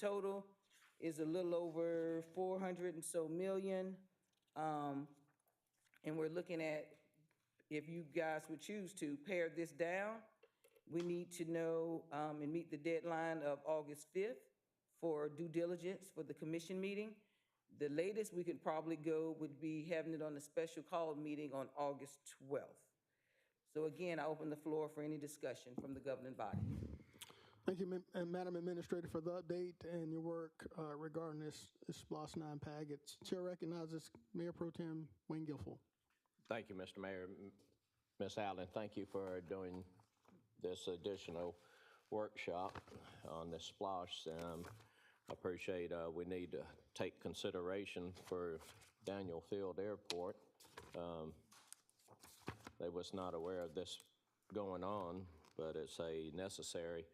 total is a little over 400 and so million. And we're looking at, if you guys would choose to pare this down, we need to know, and meet the deadline of August 5th for due diligence for the commission meeting. The latest we could probably go would be having it on a special call meeting on August 12th. So again, I open the floor for any discussion from the governing body. Thank you, Madam Administrator, for the update and your work regarding this SPLOST 9 package. Chair recognizes Mayor Pro Tem Wayne Guilfoyle. Thank you, Mr. Mayor. Ms. Allen, thank you for doing this additional workshop on the SPLOST. I appreciate we need to take consideration for Daniel Field Airport. They was not aware of this going on, but it's a necessary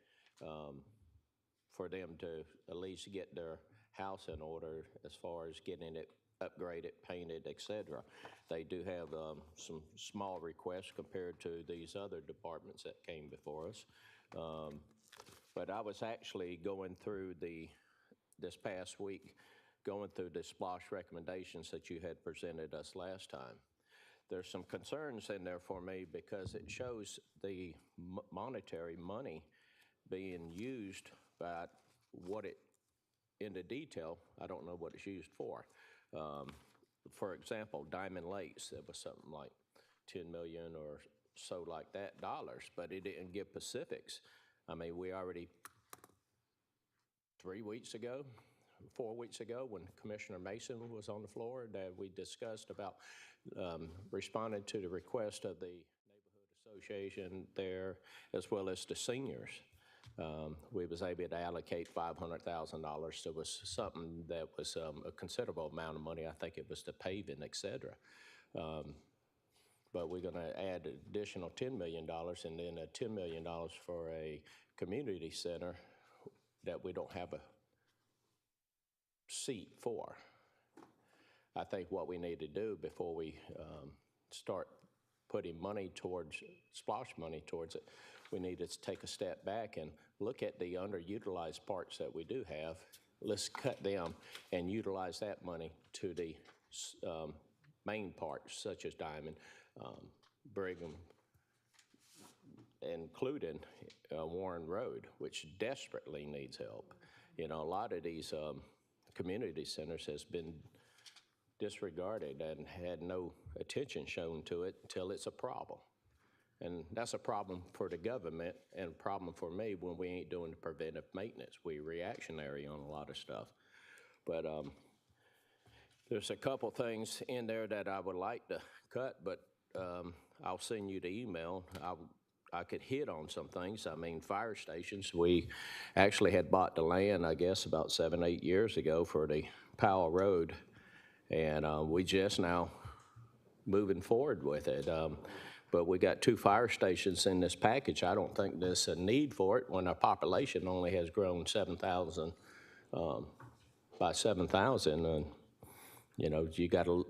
for them to at least get their house in order as far as getting it upgraded, painted, etc. They do have some small requests compared to these other departments that came before us. But I was actually going through this past week, going through the SPLOST recommendations that you had presented us last time. There's some concerns in there for me because it shows the monetary money being used, but what it, in the detail, I don't know what it's used for. For example, Diamond Lakes, there was something like 10 million or so like that dollars, but it didn't give specifics. I mean, we already, 4 weeks ago, when Commissioner Mason was on the floor, that we discussed about responding to the request of the neighborhood association there, as well as the seniors. We was able to allocate $500,000. There was something that was a considerable amount of money. I think it was the paving, et cetera. But we're going to add additional $10 million and then $10 million for a community center that we don't have a seat for. I think what we need to do before we start putting money towards, SPLOST money towards it, we need to take a step back and look at the underutilized parts that we do have. Let's cut them and utilize that money to the main parts, such as Diamond, Brigham, including Warren Road, which desperately needs help. You know, a lot of these community centers has been disregarded and had no attention shown to it until it's a problem. And that's a problem for the government and a problem for me when we ain't doing the preventive maintenance. We reactionary on a lot of stuff. But there's a couple things in there that I would like to cut, but I'll send you the email. I could hit on some things. I mean, fire stations, we actually had bought the land, I guess, about 7, 8 years ago for the Powell Road, and we just now moving forward with it. But we got 2 fire stations in this package. I don't think there's a need for it when our population only has grown 7,000, by 7,000. And, you know, you got to,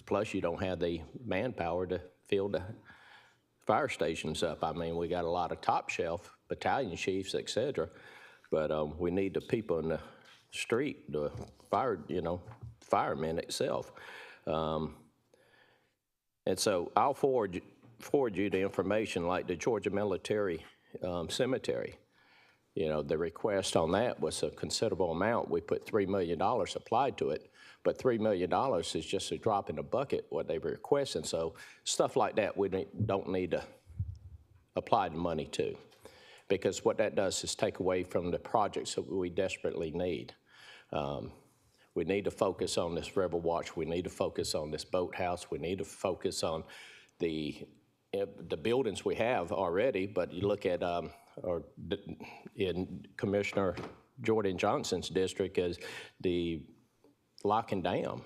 plus you don't have the manpower to fill the fire stations up. I mean, we got a lot of top shelf battalion chiefs, et cetera, but we need the people in the street, the fire, you know, firemen itself. And so I'll forward you the information, like the Georgia Military Cemetery. You know, the request on that was a considerable amount. We put $3 million applied to it, but $3 million is just a drop in the bucket, what they were requesting. So stuff like that we don't need to apply the money to, because what that does is take away from the projects that we desperately need. We need to focus on this River Watch. We need to focus on this boathouse. We need to focus on the buildings we have already, but you look at, in Commissioner Jordan Johnson's district, is the Lock and Dam.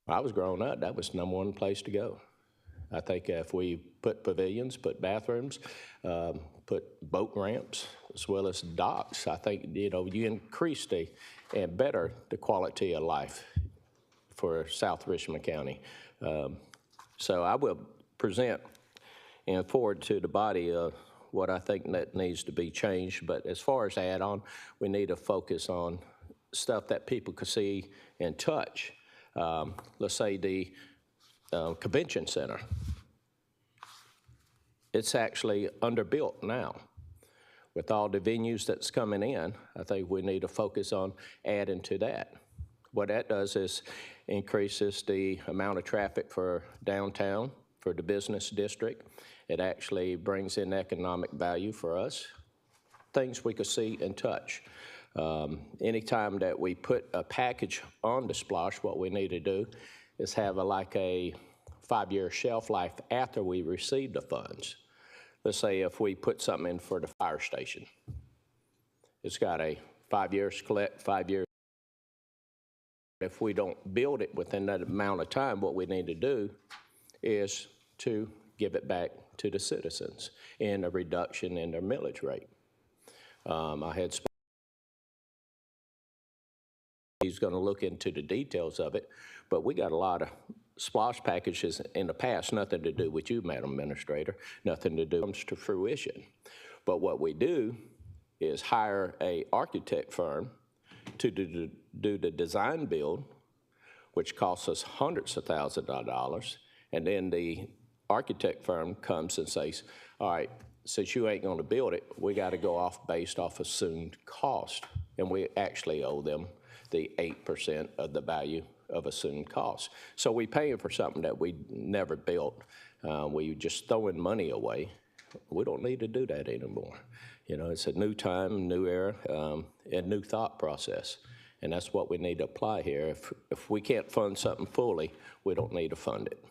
When I was growing up, that was the #1 place to go. I think if we put pavilions, put bathrooms, put boat ramps, as well as docks, I think, you know, you increase and better the quality of life for South Richmond County. So I will present and forward to the body what I think that needs to be changed. But as far as add-on, we need to focus on stuff that people could see and touch. Let's say the convention center. It's actually underbuilt now. With all the venues that's coming in, I think we need to focus on adding to that. What that does is increases the amount of traffic for downtown, for the business district. It actually brings in economic value for us, things we could see and touch. Anytime that we put a package on the SPLOST, what we need to do is have like a 5-year shelf life after we receive the funds. Let's say if we put something in for the fire station, it's got a 5 years collect, 5 years. If we don't build it within that amount of time, what we need to do is to give it back to the citizens in a reduction in their millage rate. I had he's going to look into the details of it, but we got a lot of SPLOST packages in the past, nothing to do with you, Madam Administrator, nothing to do comes to fruition. But what we do is hire a architect firm to do the design build, which costs us hundreds of thousands of dollars, and then the architect firm comes and says, all right, since you ain't going to build it, we got to go off based off assumed cost, and we actually owe them the 8% of the value of assumed cost. So we paying for something that we never built. We just throwing money away. We don't need to do that anymore. You know, it's a new time, new era, a new thought process. And that's what we need to apply here. If we can't fund something fully, we don't need to fund it.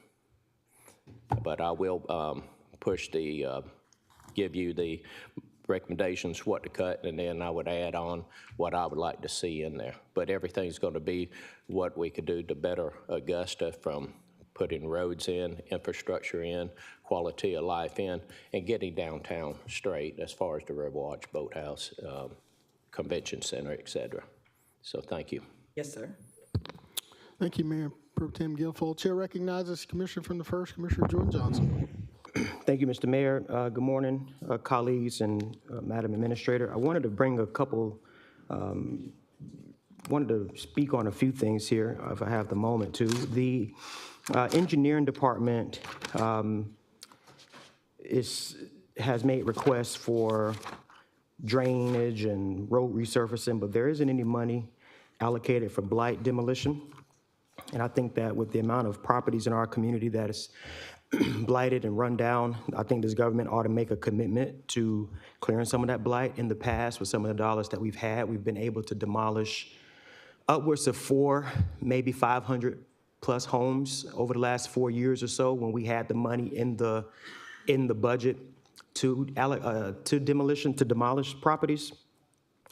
But I will push the, give you the recommendations what to cut, and then I would add on what I would like to see in there. But everything's going to be what we could do to better Augusta, from putting roads in, infrastructure in, quality of life in, and getting downtown straight as far as the Riverwatch Boathouse, Convention Center, et cetera. So thank you. Yes, sir. Thank you, Mayor Pro Tem Guilfoyle. Chair recognizes Commissioner from the 1st, Commissioner Jordan Johnson. Thank you, Mr. Mayor. Good morning, colleagues and Madam Administrator. I wanted to bring a couple, wanted to speak on a few things here, if I have the moment to. The engineering department has made requests for drainage and road resurfacing, but there isn't any money allocated for blight demolition. And I think that with the amount of properties in our community that is blighted and run down, I think this government ought to make a commitment to clearing some of that blight. In the past, with some of the dollars that we've had, we've been able to demolish upwards of 400, maybe 500 plus homes over the last 4 years or so, when we had the money in the budget to demolish properties.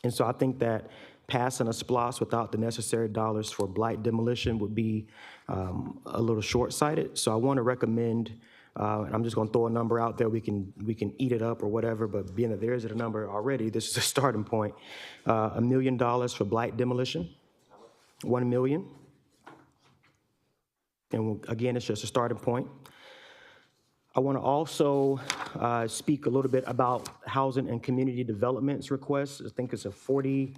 And so I think that passing a SPLOST without the necessary dollars for blight demolition would be a little short-sighted. So I want to recommend, and I'm just going to throw a number out there. We can eat it up or whatever, but being that there is a number already, this is a starting point. $1 million for blight demolition, 1 million. And again, it's just a starting point. I want to also speak a little bit about housing and community developments requests. I think it's a $49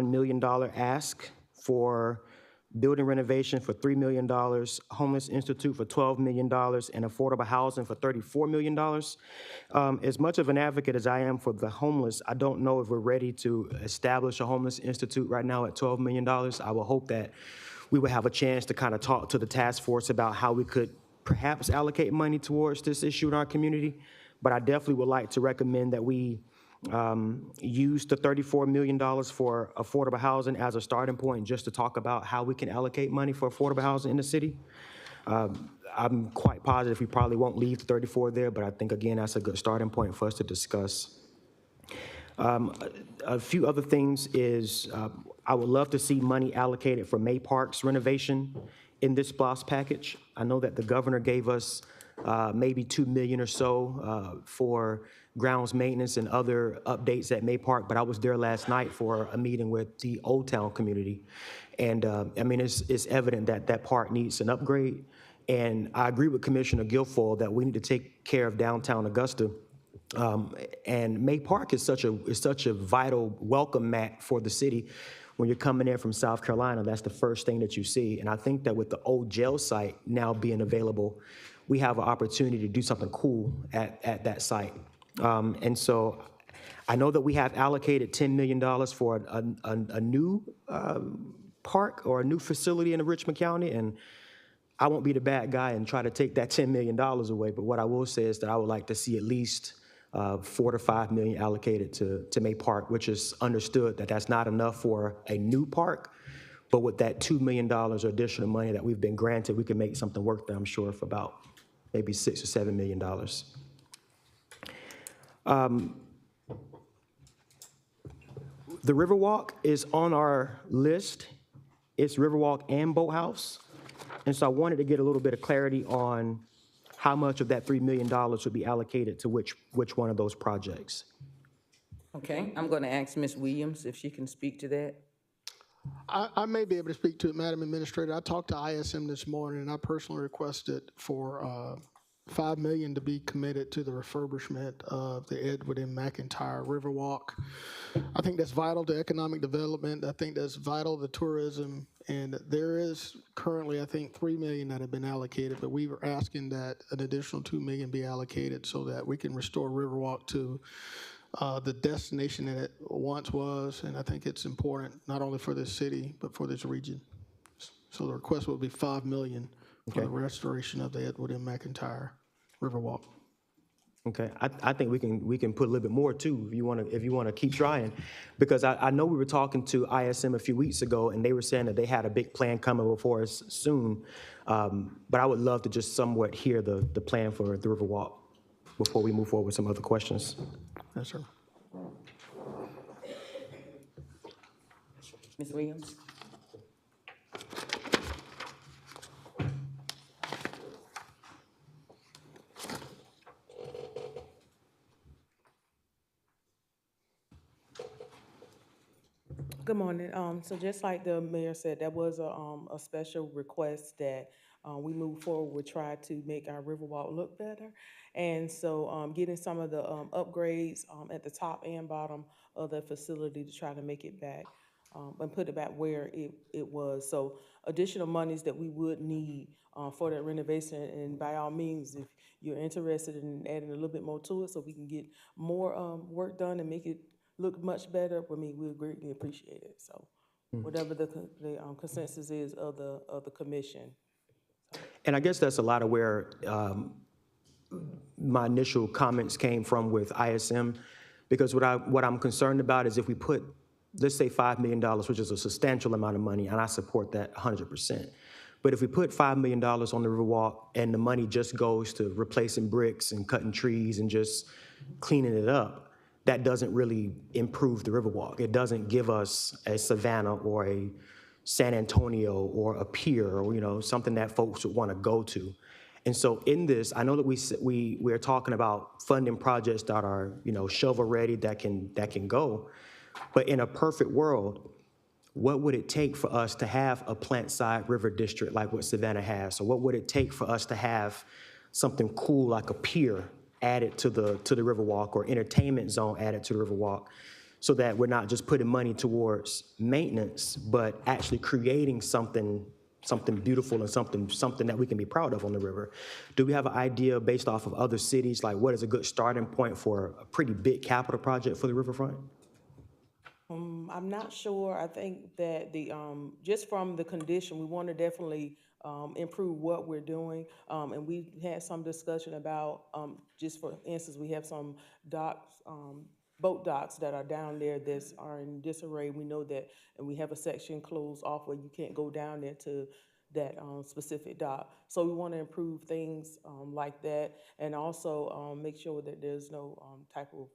million ask for building renovation for $3 million, Homeless Institute for $12 million, and affordable housing for $34 million. As much of an advocate as I am for the homeless, I don't know if we're ready to establish a Homeless Institute right now at $12 million. I will hope that we would have a chance to kind of talk to the task force about how we could perhaps allocate money towards this issue in our community. But I definitely would like to recommend that we use the $34 million for affordable housing as a starting point, just to talk about how we can allocate money for affordable housing in the city. I'm quite positive we probably won't leave the 34 there, but I think, again, that's a good starting point for us to discuss. A few other things is I would love to see money allocated for May Park's renovation in this SPLOST package. I know that the governor gave us maybe $2 million or so for grounds maintenance and other updates at May Park, but I was there last night for a meeting with the Old Town community. And I mean, it's evident that that park needs an upgrade. And I agree with Commissioner Guilfoyle that we need to take care of downtown Augusta. And May Park is such a vital welcome mat for the city. When you're coming in from South Carolina, that's the first thing that you see. And I think that with the old jail site now being available, we have an opportunity to do something cool at that site. And so I know that we have allocated $10 million for a new park or a new facility in Richmond County, and I won't be the bad guy and try to take that $10 million away, but what I will say is that I would like to see at least $4 to $5 million allocated to May Park, which is understood that that's not enough for a new park, but with that $2 million additional money that we've been granted, we can make something work there, I'm sure, for about maybe $6 or $7 million. The Riverwalk is on our list. It's Riverwalk and Boathouse. And so I wanted to get a little bit of clarity on how much of that $3 million would be allocated to which one of those projects. Okay, I'm going to ask Ms. Williams if she can speak to that. I may be able to speak to it, Madam Administrator. I talked to ISM this morning, and I personally requested for $5 million to be committed to the refurbishment of the Edward M. McIntyre Riverwalk. I think that's vital to economic development. I think that's vital to tourism. And there is currently, I think, $3 million that have been allocated, but we were asking that an additional $2 million be allocated so that we can restore Riverwalk to the destination that it once was. And I think it's important not only for this city, but for this region. So the request would be $5 million for the restoration of the Edward M. McIntyre Riverwalk. Okay, I think we can put a little bit more too if you want to keep trying, because I know we were talking to ISM a few weeks ago and they were saying that they had a big plan coming before us soon, but I would love to just somewhat hear the plan for the Riverwalk before we move forward with some other questions. Yes, sir. Ms. Williams? Good morning. So just like the mayor said, that was a special request that we move forward with, try to make our Riverwalk look better. And so getting some of the upgrades at the top and bottom of the facility to try to make it back and put it back where it was. So additional monies that we would need for that renovation, and by all means, if you're interested in adding a little bit more to it so we can get more work done and make it look much better, I mean, we'll greatly appreciate it. So whatever the consensus is of the commission. And I guess that's a lot of where my initial comments came from with ISM, because what I'm concerned about is if we put, let's say $5 million, which is a substantial amount of money, and I support that 100%. But if we put $5 million on the Riverwalk and the money just goes to replacing bricks and cutting trees and just cleaning it up, that doesn't really improve the Riverwalk. It doesn't give us a Savannah or a San Antonio or a pier or, something that folks would want to go to. And so in this, I know that we're talking about funding projects that are, shovel ready, that can go. But in a perfect world, what would it take for us to have a plant-side river district like what Savannah has? Or what would it take for us to have something cool like a pier added to the Riverwalk, or entertainment zone added to the Riverwalk, so that we're not just putting money towards maintenance, but actually creating something beautiful and something that we can be proud of on the river? Do we have an idea based off of other cities, like what is a good starting point for a pretty big capital project for the riverfront? I'm not sure. I think that just from the condition, we want to definitely improve what we're doing. And we had some discussion about, just for instance, we have some docks, boat docks that are down there that are in disarray. We know that, and we have a section closed off where you can't go down there to that specific dock. So we want to improve things like that, and also make sure that there's no type of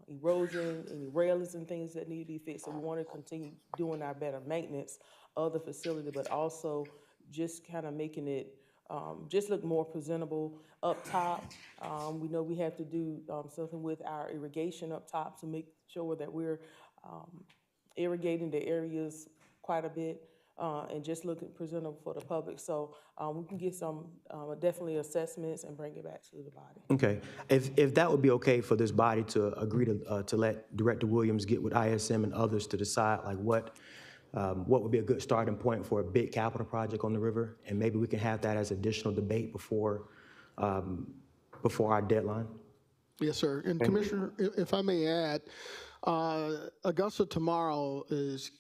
erosion, any railings and things that need to be fixed. So we want to continue doing our better maintenance of the facility, but also just kind of making it just look more presentable up top. We know we have to do something with our irrigation up top to make sure that we're irrigating the areas quite a bit. and just presentable for the public. So we can get some definitely assessments and bring it back to the body. Okay, if that would be okay for this body to agree to let Director Williams get with ISM and others to decide like what would be a good starting point for a big capital project on the river, and maybe we can have that as additional debate before our deadline. Yes, sir. And Commissioner, if I may add, Augusta tomorrow is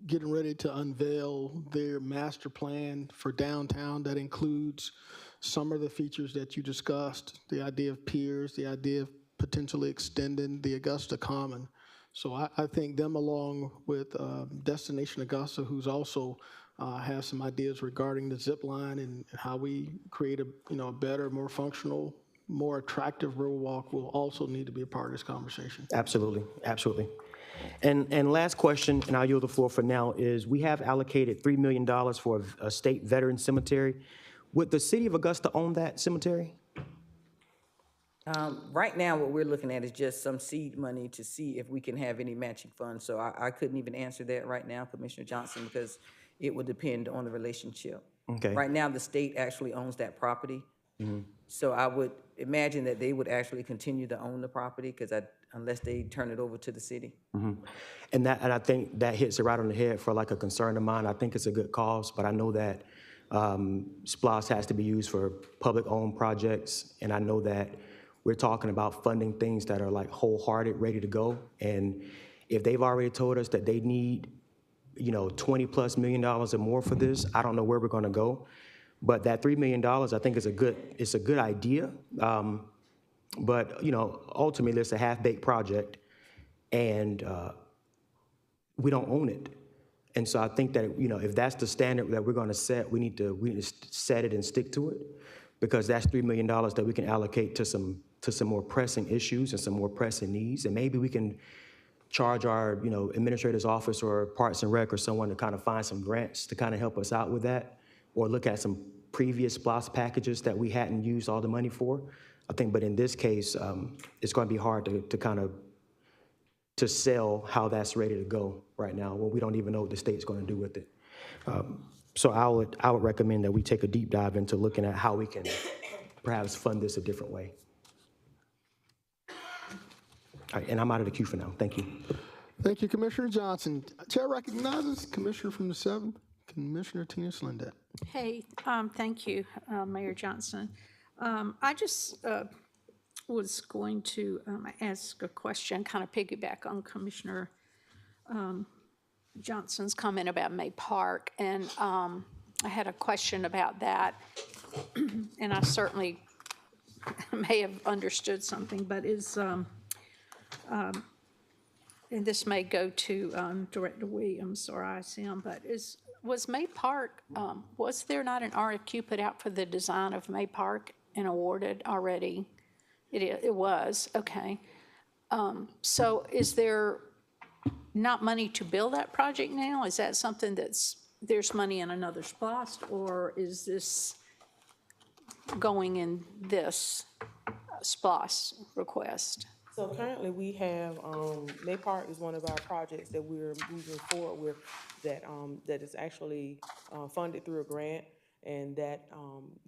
getting ready to unveil their master plan for downtown that includes some of the features that you discussed, the idea of piers, the idea of potentially extending the Augusta Common. So I think them along with Destination Augusta, who's also has some ideas regarding the zip line and how we create a better, more functional, more attractive Riverwalk will also need to be a part of this conversation. Absolutely, absolutely. And last question, and I'll yield the floor for now, is we have allocated $3 million for a state veteran cemetery. Would the city of Augusta own that cemetery? Right now, what we're looking at is just some seed money to see if we can have any matching funds. So I couldn't even answer that right now, Commissioner Johnson, because it would depend on the relationship. Okay. Right now, the state actually owns that property. So I would imagine that they would actually continue to own the property unless they turn it over to the city. And I think that hits it right on the head for like a concern of mine. I think it's a good cause, but I know that SPLOST has to be used for public-owned projects, and I know that we're talking about funding things that are like wholehearted, ready to go. And if they've already told us that they need, $20+ million or more for this, I don't know where we're going to go. But that $3 million, I think, is a good idea. But ultimately, it's a half-baked project, and we don't own it. And so I think that if that's the standard that we're going to set, we need to set it and stick to it, because that's $3 million that we can allocate to some more pressing issues and some more pressing needs, and maybe we can charge our administrator's office or Parks and Rec or someone to kind of find some grants to kind of help us out with that, or look at some previous SPLOST packages that we hadn't used all the money for. I think, but in this case, it's going to be hard to sell how that's ready to go right now when we don't even know what the state's going to do with it. So I would recommend that we take a deep dive into looking at how we can perhaps fund this a different way. All right, and I'm out of the queue for now. Thank you. Thank you, Commissioner Johnson. Chair recognizes Commissioner from the 7th, Commissioner Tina Slendat. Hey, thank you, Mayor Johnson. I just was going to ask a question, kind of piggyback on Commissioner Johnson's comment about May Park, and I had a question about that, and I certainly may have understood something, but and this may go to Director Williams or ISM, but was May Park, was there not an RFQ put out for the design of May Park and awarded already? It was, okay. So is there not money to build that project now? Is that something there's money in another SPLOST, or is this going in this SPLOST request? So currently we have, May Park is one of our projects that we're moving forward with that is actually funded through a grant, and that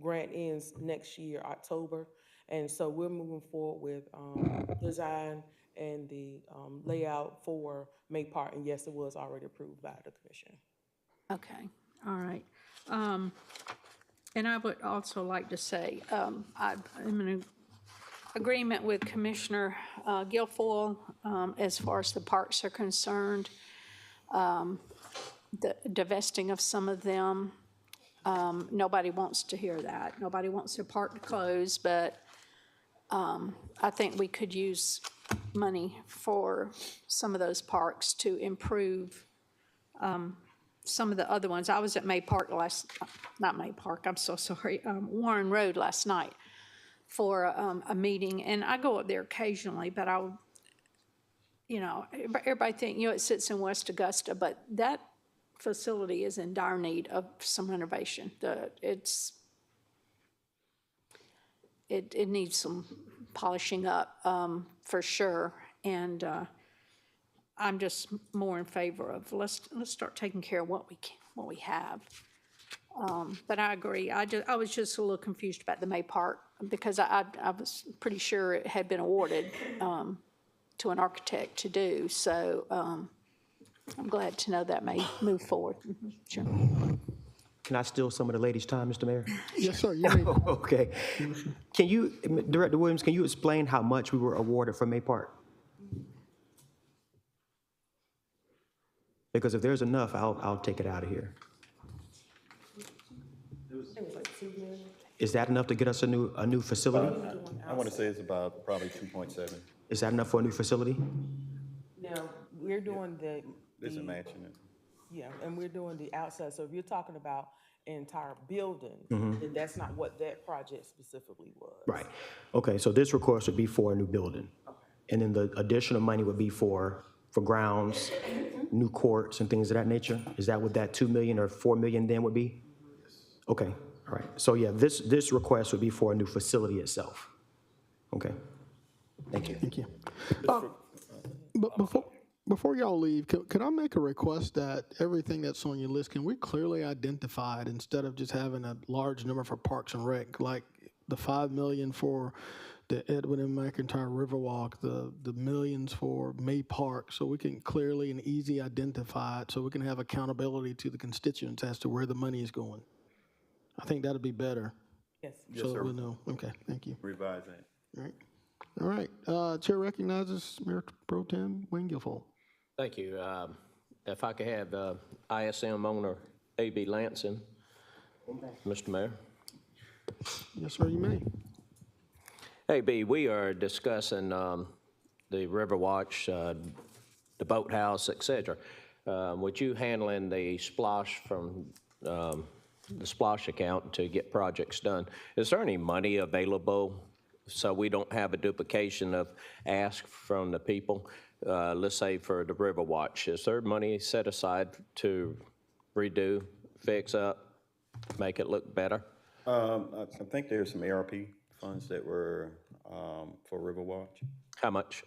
grant ends next year, October. And so we're moving forward with design and the layout for May Park, and yes, it was already approved by the commission. Okay, all right. And I would also like to say, I'm in agreement with Commissioner Guilfoyle as far as the parks are concerned. The divesting of some of them, nobody wants to hear that. Nobody wants their park to close, but I think we could use money for some of those parks to improve some of the other ones. I was at Warren Road last night for a meeting, and I go up there occasionally, but everybody think, it sits in West Augusta, but that facility is in dire need of some renovation. It needs some polishing up for sure, and I'm just more in favor of let's start taking care of what we can, what we have. But I agree. I was just a little confused about the May Park because I was pretty sure it had been awarded to an architect to do. So I'm glad to know that may move forward. Sure. Can I steal some of the ladies' time, Mr. Mayor? Yes, sir, you may. Okay. Can you, Director Williams, can you explain how much we were awarded for May Park? Because if there's enough, I'll take it out of here. Is that enough to get us a new facility? I want to say it's about probably 2.7. Is that enough for a new facility? Now, we're doing This is matching it. yeah, and we're doing the outside. So if you're talking about an entire building, then that's not what that project specifically was. Right. Okay, so this request would be for a new building. And then the additional money would be for grounds, new courts and things of that nature? Is that what that 2 million or 4 million then would be? Okay, all right. So yeah, this request would be for a new facility itself. Okay, thank you. Thank you. But before y'all leave, could I make a request that everything that's on your list, can we clearly identify it instead of just having a large number for Parks and Rec, like the 5 million for the Edwin M. McIntyre Riverwalk, the millions for May Park, so we can clearly and easy identify it, so we can have accountability to the constituents as to where the money is going. I think that'd be better. Yes. So that we'll know. Okay, thank you. Revise that. All right. All right. Chair recognizes Mayor Pro Tem Wayne Guilfoyle. Thank you. If I could have ISM owner A.B. Lansing, Mr. Mayor. Yes, sir, you may. A.B., we are discussing the Riverwatch, the boathouse, et cetera. With you handling the SPLOST from the SPLOST account to get projects done, is there any money available so we don't have a duplication of ask from the people? Let's say for the Riverwatch, is there money set aside to redo, fix up, make it look better? I think there's some ARP funds that were for Riverwatch. How much?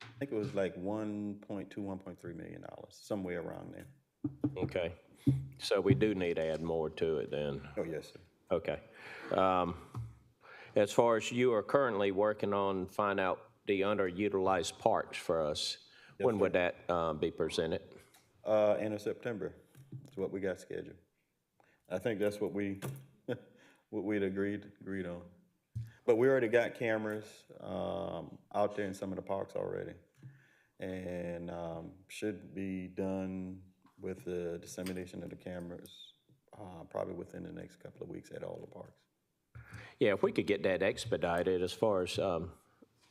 I think it was like $1.2, $1.3 million, somewhere around there. Okay, so we do need to add more to it then. Oh, yes, sir. Okay. As far as you are currently working on find out the underutilized parks for us, when would that be presented? End of September is what we got scheduled. I think that's what we'd agreed on. But we already got cameras out there in some of the parks already, and should be done with the dissemination of the cameras probably within the next couple of weeks at all the parks. Yeah, if we could get that expedited as far as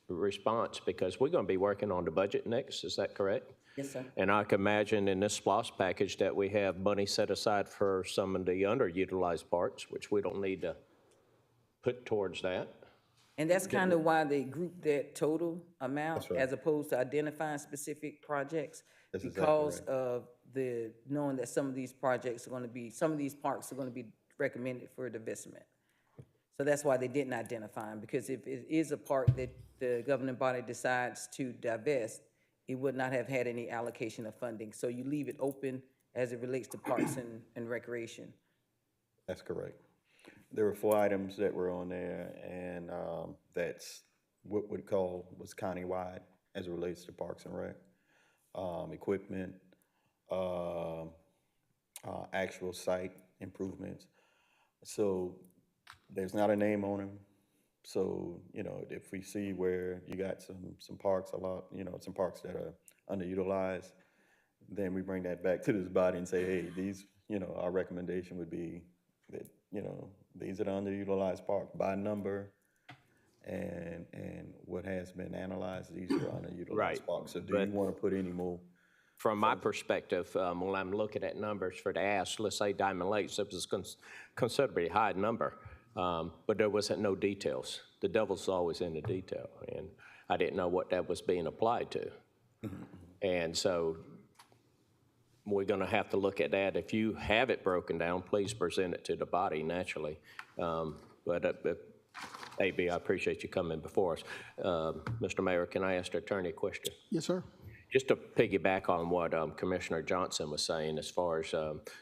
response, because we're going to be working on the budget next, is that correct? Yes, sir. And I can imagine in this SPLOST package that we have money set aside for some of the underutilized parks, which we don't need to put towards that. And that's kind of why they grouped that total amount That's right. as opposed to identifying specific projects. That's exactly Because right. of the, knowing that some of these projects are going to be, some of these parks are going to be recommended for divestment. So that's why they didn't identify them, because if it is a park that the governing body decides to divest, it would not have had any allocation of funding. So you leave it open as it relates to parks and recreation. That's correct. There were 4 items that were on there, and that's what we call was countywide as it relates to Parks and Rec. Equipment, actual site improvements. So there's not a name on them. So, you know, if we see where you got some parks a lot, you know, some parks that are underutilized, then we bring that back to this body and say, hey, these, you know, our recommendation would be that, you know, these are the underutilized parks by number, and what has been analyzed, these are underutilized Right, parks. So do you want to put any more? From my perspective, when I'm looking at numbers for the ask, let's say Diamond Lakes, it was a considerably high number, but there wasn't no details. The devil's always in the detail, and I didn't know what that was being applied to. And so we're going to have to look at that. If you have it broken down, please present it to the body naturally. But A.B., I appreciate you coming before us. Mr. Mayor, can I ask the attorney a question? Yes, sir. Just to piggyback on what Commissioner Johnson was saying, as far as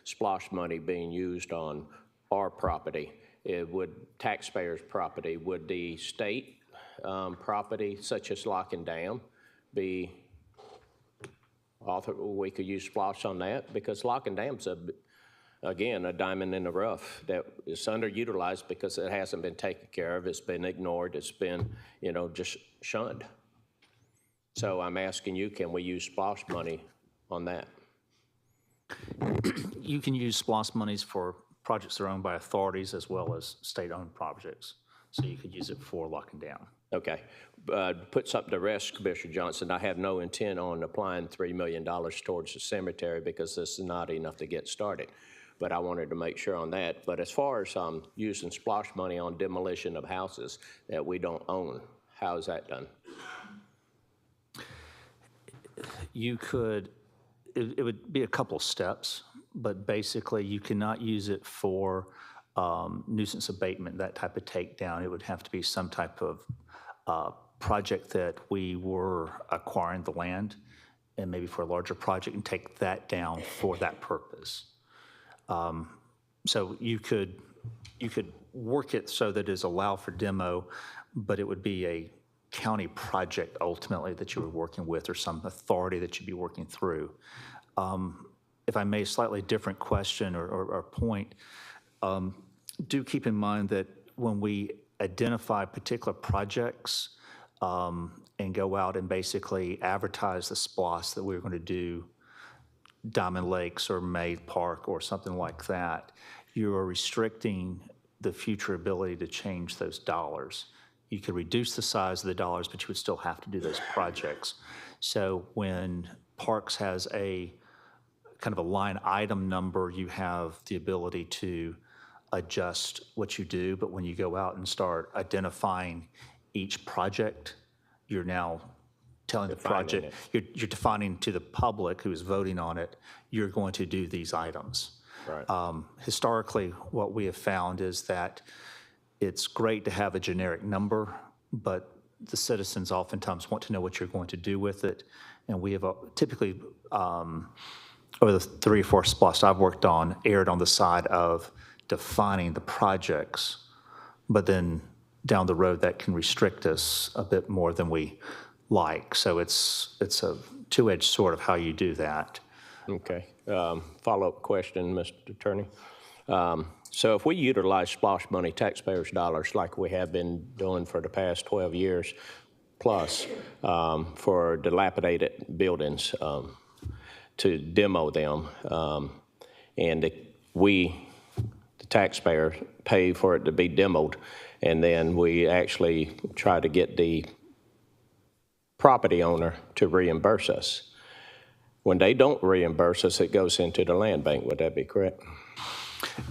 SPLOST money being used on our property, taxpayers' property, would the state property, such as Lock and Dam, be we could use SPLOST on that? Because Lock and Dam's, again, a diamond in the rough that is underutilized because it hasn't been taken care of. It's been ignored. It's been, just shunned. So I'm asking you, can we use SPLOST money on that? You can use SPLOST monies for projects that are owned by authorities as well as state-owned projects. So you could use it for Lock and Down. Okay. Put something to rest, Commissioner Johnson. I have no intent on applying $3 million towards the cemetery because this is not enough to get started. But I wanted to make sure on that. But as far as using SPLOST money on demolition of houses that we don't own, how is that done? You could, it would be a couple steps, but basically you cannot use it for nuisance abatement, that type of takedown. It would have to be some type of project that we were acquiring the land and maybe for a larger project and take that down for that purpose. So you could work it so that it is allowed for demo, but it would be a county project ultimately that you were working with or some authority that you'd be working through. If I may, slightly different question or point, do keep in mind that when we identify particular projects and go out and basically advertise the SPLOST that we're going to do Diamond Lakes or May Park or something like that, you are restricting the future ability to change those dollars. You could reduce the size of the dollars, but you would still have to do those projects. So when Parks has a kind of a line item number, you have the ability to adjust what you do, but when you go out and start identifying each project, you're now telling the project, you're defining to the public who is voting on it, you're going to do these items. Right. Historically, what we have found is that it's great to have a generic number, but the citizens oftentimes want to know what you're going to do with it. And we have typically, over the 3 or 4 SPLOST I've worked on, erred on the side of defining the projects, but then down the road that can restrict us a bit more than we like. So it's a two-edged sword of how you do that. Okay. Follow-up question, Mr. Attorney. So if we utilize SPLOST money, taxpayers' dollars, like we have been doing for the past 12 years plus, for dilapidated buildings, to demo them, and the taxpayer, pay for it to be demoed, and then we actually try to get the property owner to reimburse us. When they don't reimburse us, it goes into the land bank. Would that be correct?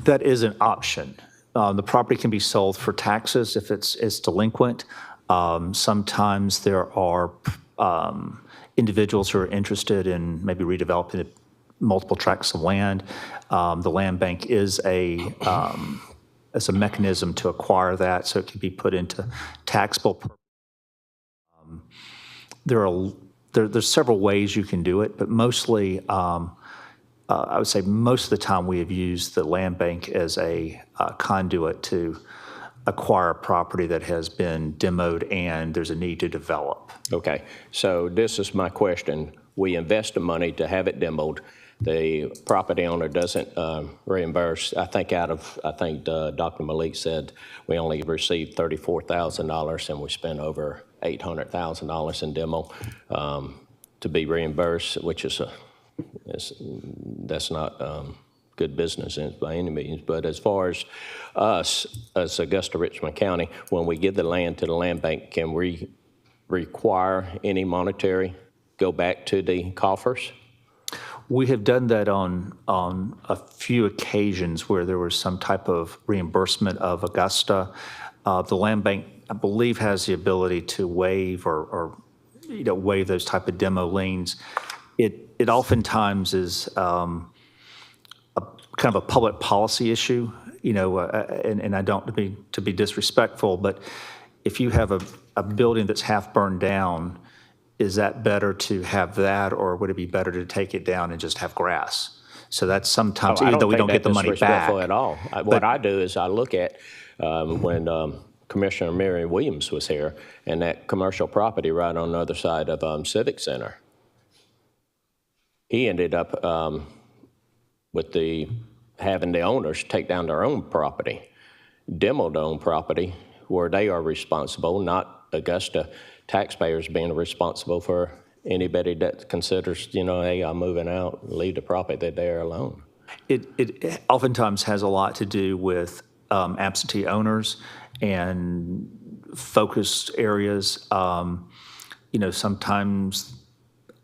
That is an option. The property can be sold for taxes if it's delinquent. Sometimes there are individuals who are interested in maybe redeveloping multiple tracts of land. The land bank is a mechanism to acquire that, so it can be put into taxable purposes. There's several ways you can do it, but mostly, I would say most of the time we have used the land bank as a conduit to acquire a property that has been demoed and there's a need to develop. Okay, so this is my question. We invest the money to have it demoed. The property owner doesn't reimburse. I think Dr. Malik said we only received $34,000 and we spent over $800,000 in demo to be reimbursed, which is that's not good business by any means. But as far as us, as Augusta Richmond County, when we give the land to the land bank, can we require any monetary go back to the coffers? We have done that on a few occasions where there was some type of reimbursement of Augusta. The land bank, I believe, has the ability to waive or waive those type of demo liens. It oftentimes is kind of a public policy issue, and I don't to be disrespectful, but if you have a building that's half burned down is that better to have that, or would it be better to take it down and just have grass? So that's sometimes, I even though we think don't get the that's money disrespectful back. at all. What I do is I look at when Commissioner Mary Williams was here, and that commercial property right on the other side of Civic Center. He ended up with having the owners take down their own property, demo their own property where they are responsible, not Augusta taxpayers being responsible for anybody that considers, hey, I'm moving out, leave the property there alone. It oftentimes has a lot to do with absentee owners and focused areas. Sometimes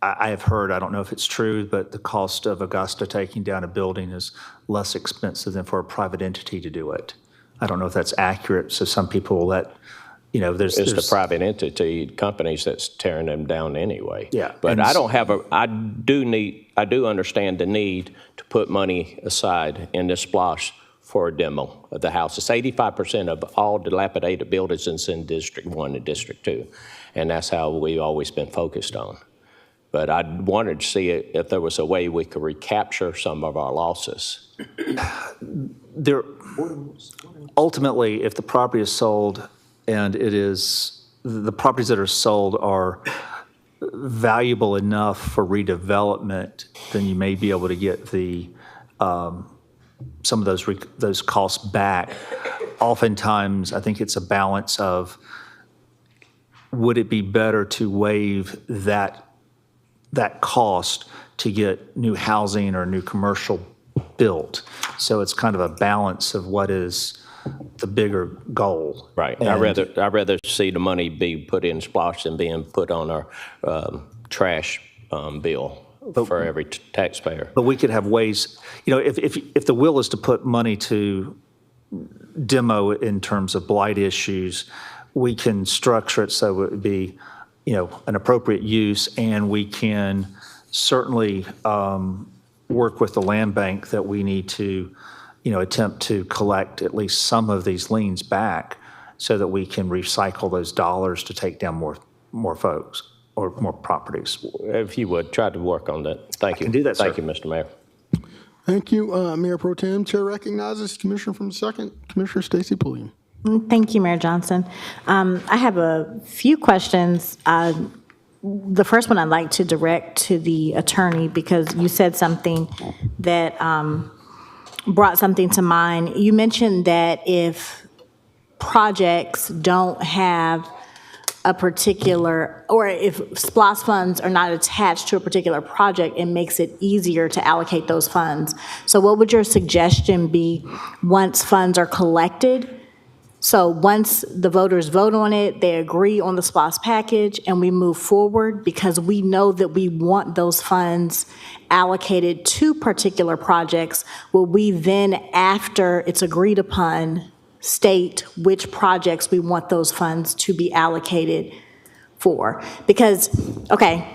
I have heard, I don't know if it's true, but the cost of Augusta taking down a building is less expensive than for a private entity to do it. I don't know if that's accurate, so some people will let, there's... It's the private entity companies that's tearing them down anyway. Yeah. But And I do understand the need to put money aside in this SPLOST for a demo of the house. It's 85% of all dilapidated buildings in District 1 and District 2. And that's how we've always been focused on. But I wanted to see if there was a way we could recapture some of our losses. Ultimately, if the property is sold and the properties that are sold are valuable enough for redevelopment, then you may be able to get some of those costs back. Oftentimes, I think it's a balance of, would it be better to waive that cost to get new housing or new commercial built? So it's kind of a balance of what is the bigger goal. Right. And I'd rather see the money be put in SPLOST than being put on our trash bill for every taxpayer. But we could have ways, if the will is to put money to demo in terms of blight issues, we can structure it so it would be, an appropriate use, and we can certainly work with the land bank that we need to, attempt to collect at least some of these liens back so that we can recycle those dollars to take down more folks or more properties. If you would, try to work on that. Thank you. can do that, sir. Thank you, Mr. Mayor. Thank you, Mayor Pro Tem. Chair recognizes Commissioner from the 2nd, Commissioner Stacy Pulliam. Thank you, Mayor Johnson. I have a few questions. The first one I'd like to direct to the attorney, because you said something that brought something to mind. You mentioned that if projects don't have a particular, or if SPLOST funds are not attached to a particular project, it makes it easier to allocate those funds. So what would your suggestion be once funds are collected? So once the voters vote on it, they agree on the SPLOST package, and we move forward because we know that we want those funds allocated to particular projects, will we then, after it's agreed upon, state which projects we want those funds to be allocated for? Because, okay,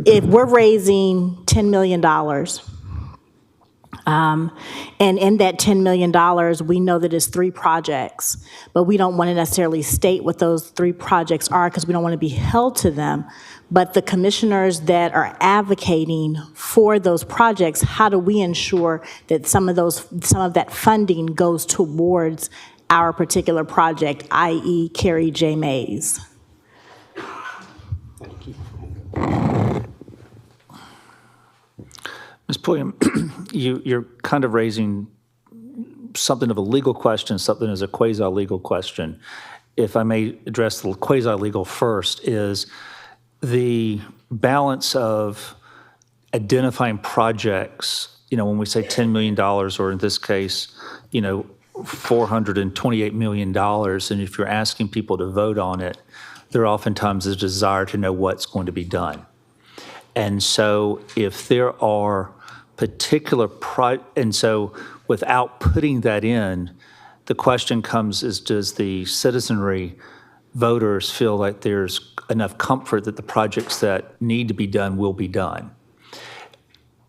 if we're raising $10 million, and in that $10 million, we know that it's 3 projects, but we don't want to necessarily state what those 3 projects are because we don't want to be held to them. But the commissioners that are advocating for those projects, how do we ensure that some of that funding goes towards our particular project, i.e. Carrie J. Mays? Ms. Pulliam, you're kind of raising something of a legal question, something as a quasi-legal question. If I may address the quasi-legal first, is the balance of identifying projects, when we say $10 million, or in this case, $428 million, and if you're asking people to vote on it, there oftentimes is a desire to know what's going to be done. And so if there are particular, and so without putting that in, the question comes is, does the citizenry voters feel like there's enough comfort that the projects that need to be done will be done?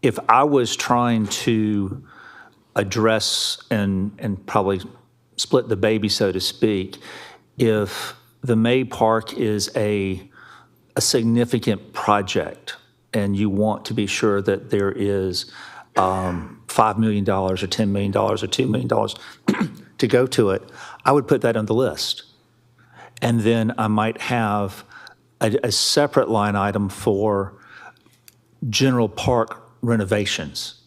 If I was trying to address and probably split the baby, so to speak, if the May Park is a a significant project and you want to be sure that there is $5 million or $10 million or $2 million to go to it, I would put that on the list. And then I might have a separate line item for general park renovations,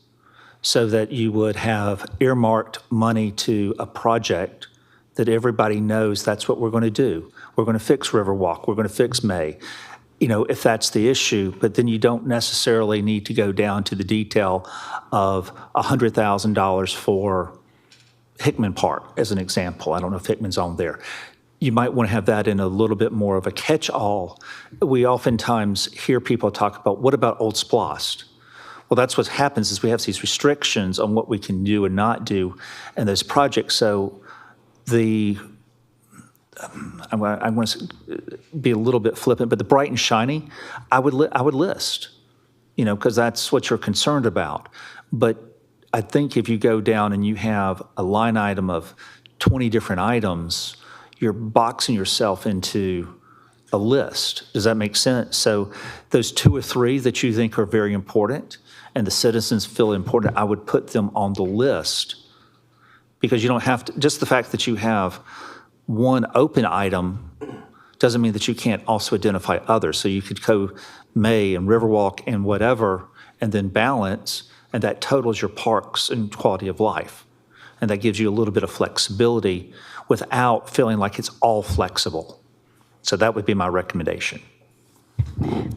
so that you would have earmarked money to a project that everybody knows that's what we're going to do. We're going to fix Riverwalk, we're going to fix May, if that's the issue, but then you don't necessarily need to go down to the detail of $100,000 for Hickman Park, as an example. I don't know if Hickman's on there. You might want to have that in a little bit more of a catch-all. We oftentimes hear people talk about, what about Old SPLOST? Well, that's what happens is we have these restrictions on what we can do and not do in those projects. So I want to be a little bit flippant, but the bright and shiny, I would list, because that's what you're concerned about. But I think if you go down and you have a line item of 20 different items, you're boxing yourself into a list. Does that make sense? So those 2 or 3 that you think are very important and the citizens feel important, I would put them on the list, because you don't have to, just the fact that you have one open item doesn't mean that you can't also identify others. So you could go May and Riverwalk and whatever, and then balance, and that totals your parks and quality of life. And that gives you a little bit of flexibility without feeling like it's all flexible. So that would be my recommendation.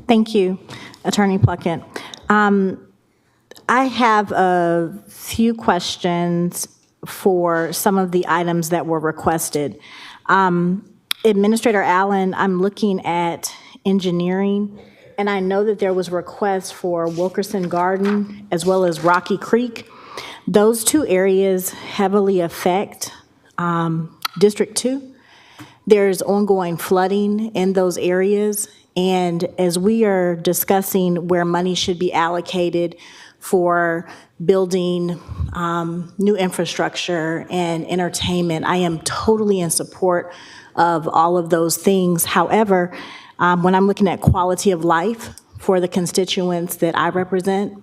Thank you, Attorney Plunkett. I have a few questions for some of the items that were requested. Administrator Allen, I'm looking at engineering, and I know that there was requests for Wilkerson Garden as well as Rocky Creek. Those 2 areas heavily affect District 2. There's ongoing flooding in those areas, and as we are discussing where money should be allocated for building new infrastructure and entertainment, I am totally in support of all of those things. However, when I'm looking at quality of life for the constituents that I represent,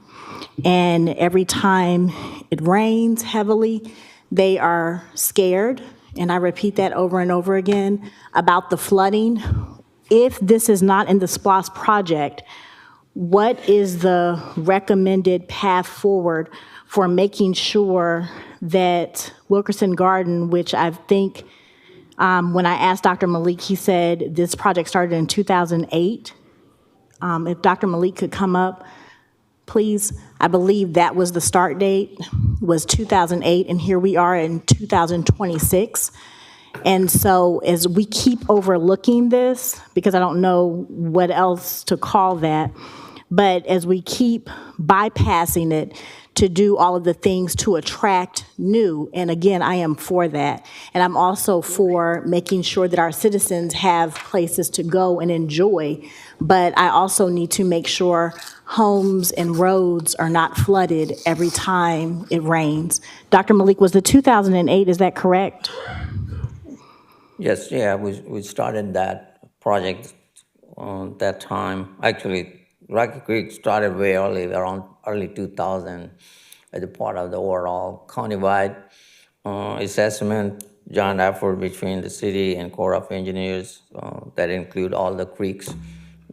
and every time it rains heavily, they are scared, and I repeat that over and over again, about the flooding. If this is not in the SPLOST project, what is the recommended path forward for making sure that Wilkerson Garden, which I think when I asked Dr. Malik, he said this project started in 2008. If Dr. Malik could come up, please. I believe that was the start date, was 2008, and here we are in 2026. And so as we keep overlooking this, because I don't know what else to call that, but as we keep bypassing it to do all of the things to attract new, and again, I am for that. And I'm also for making sure that our citizens have places to go and enjoy, but I also need to make sure homes and roads are not flooded every time it rains. Dr. Malik, was the 2008, is that correct? Yes, yeah, we started that project that time. Actually, Rocky Creek started way early, around early 2000, as a part of the overall countywide assessment, joint effort between the city and Corps of Engineers that include all the creeks.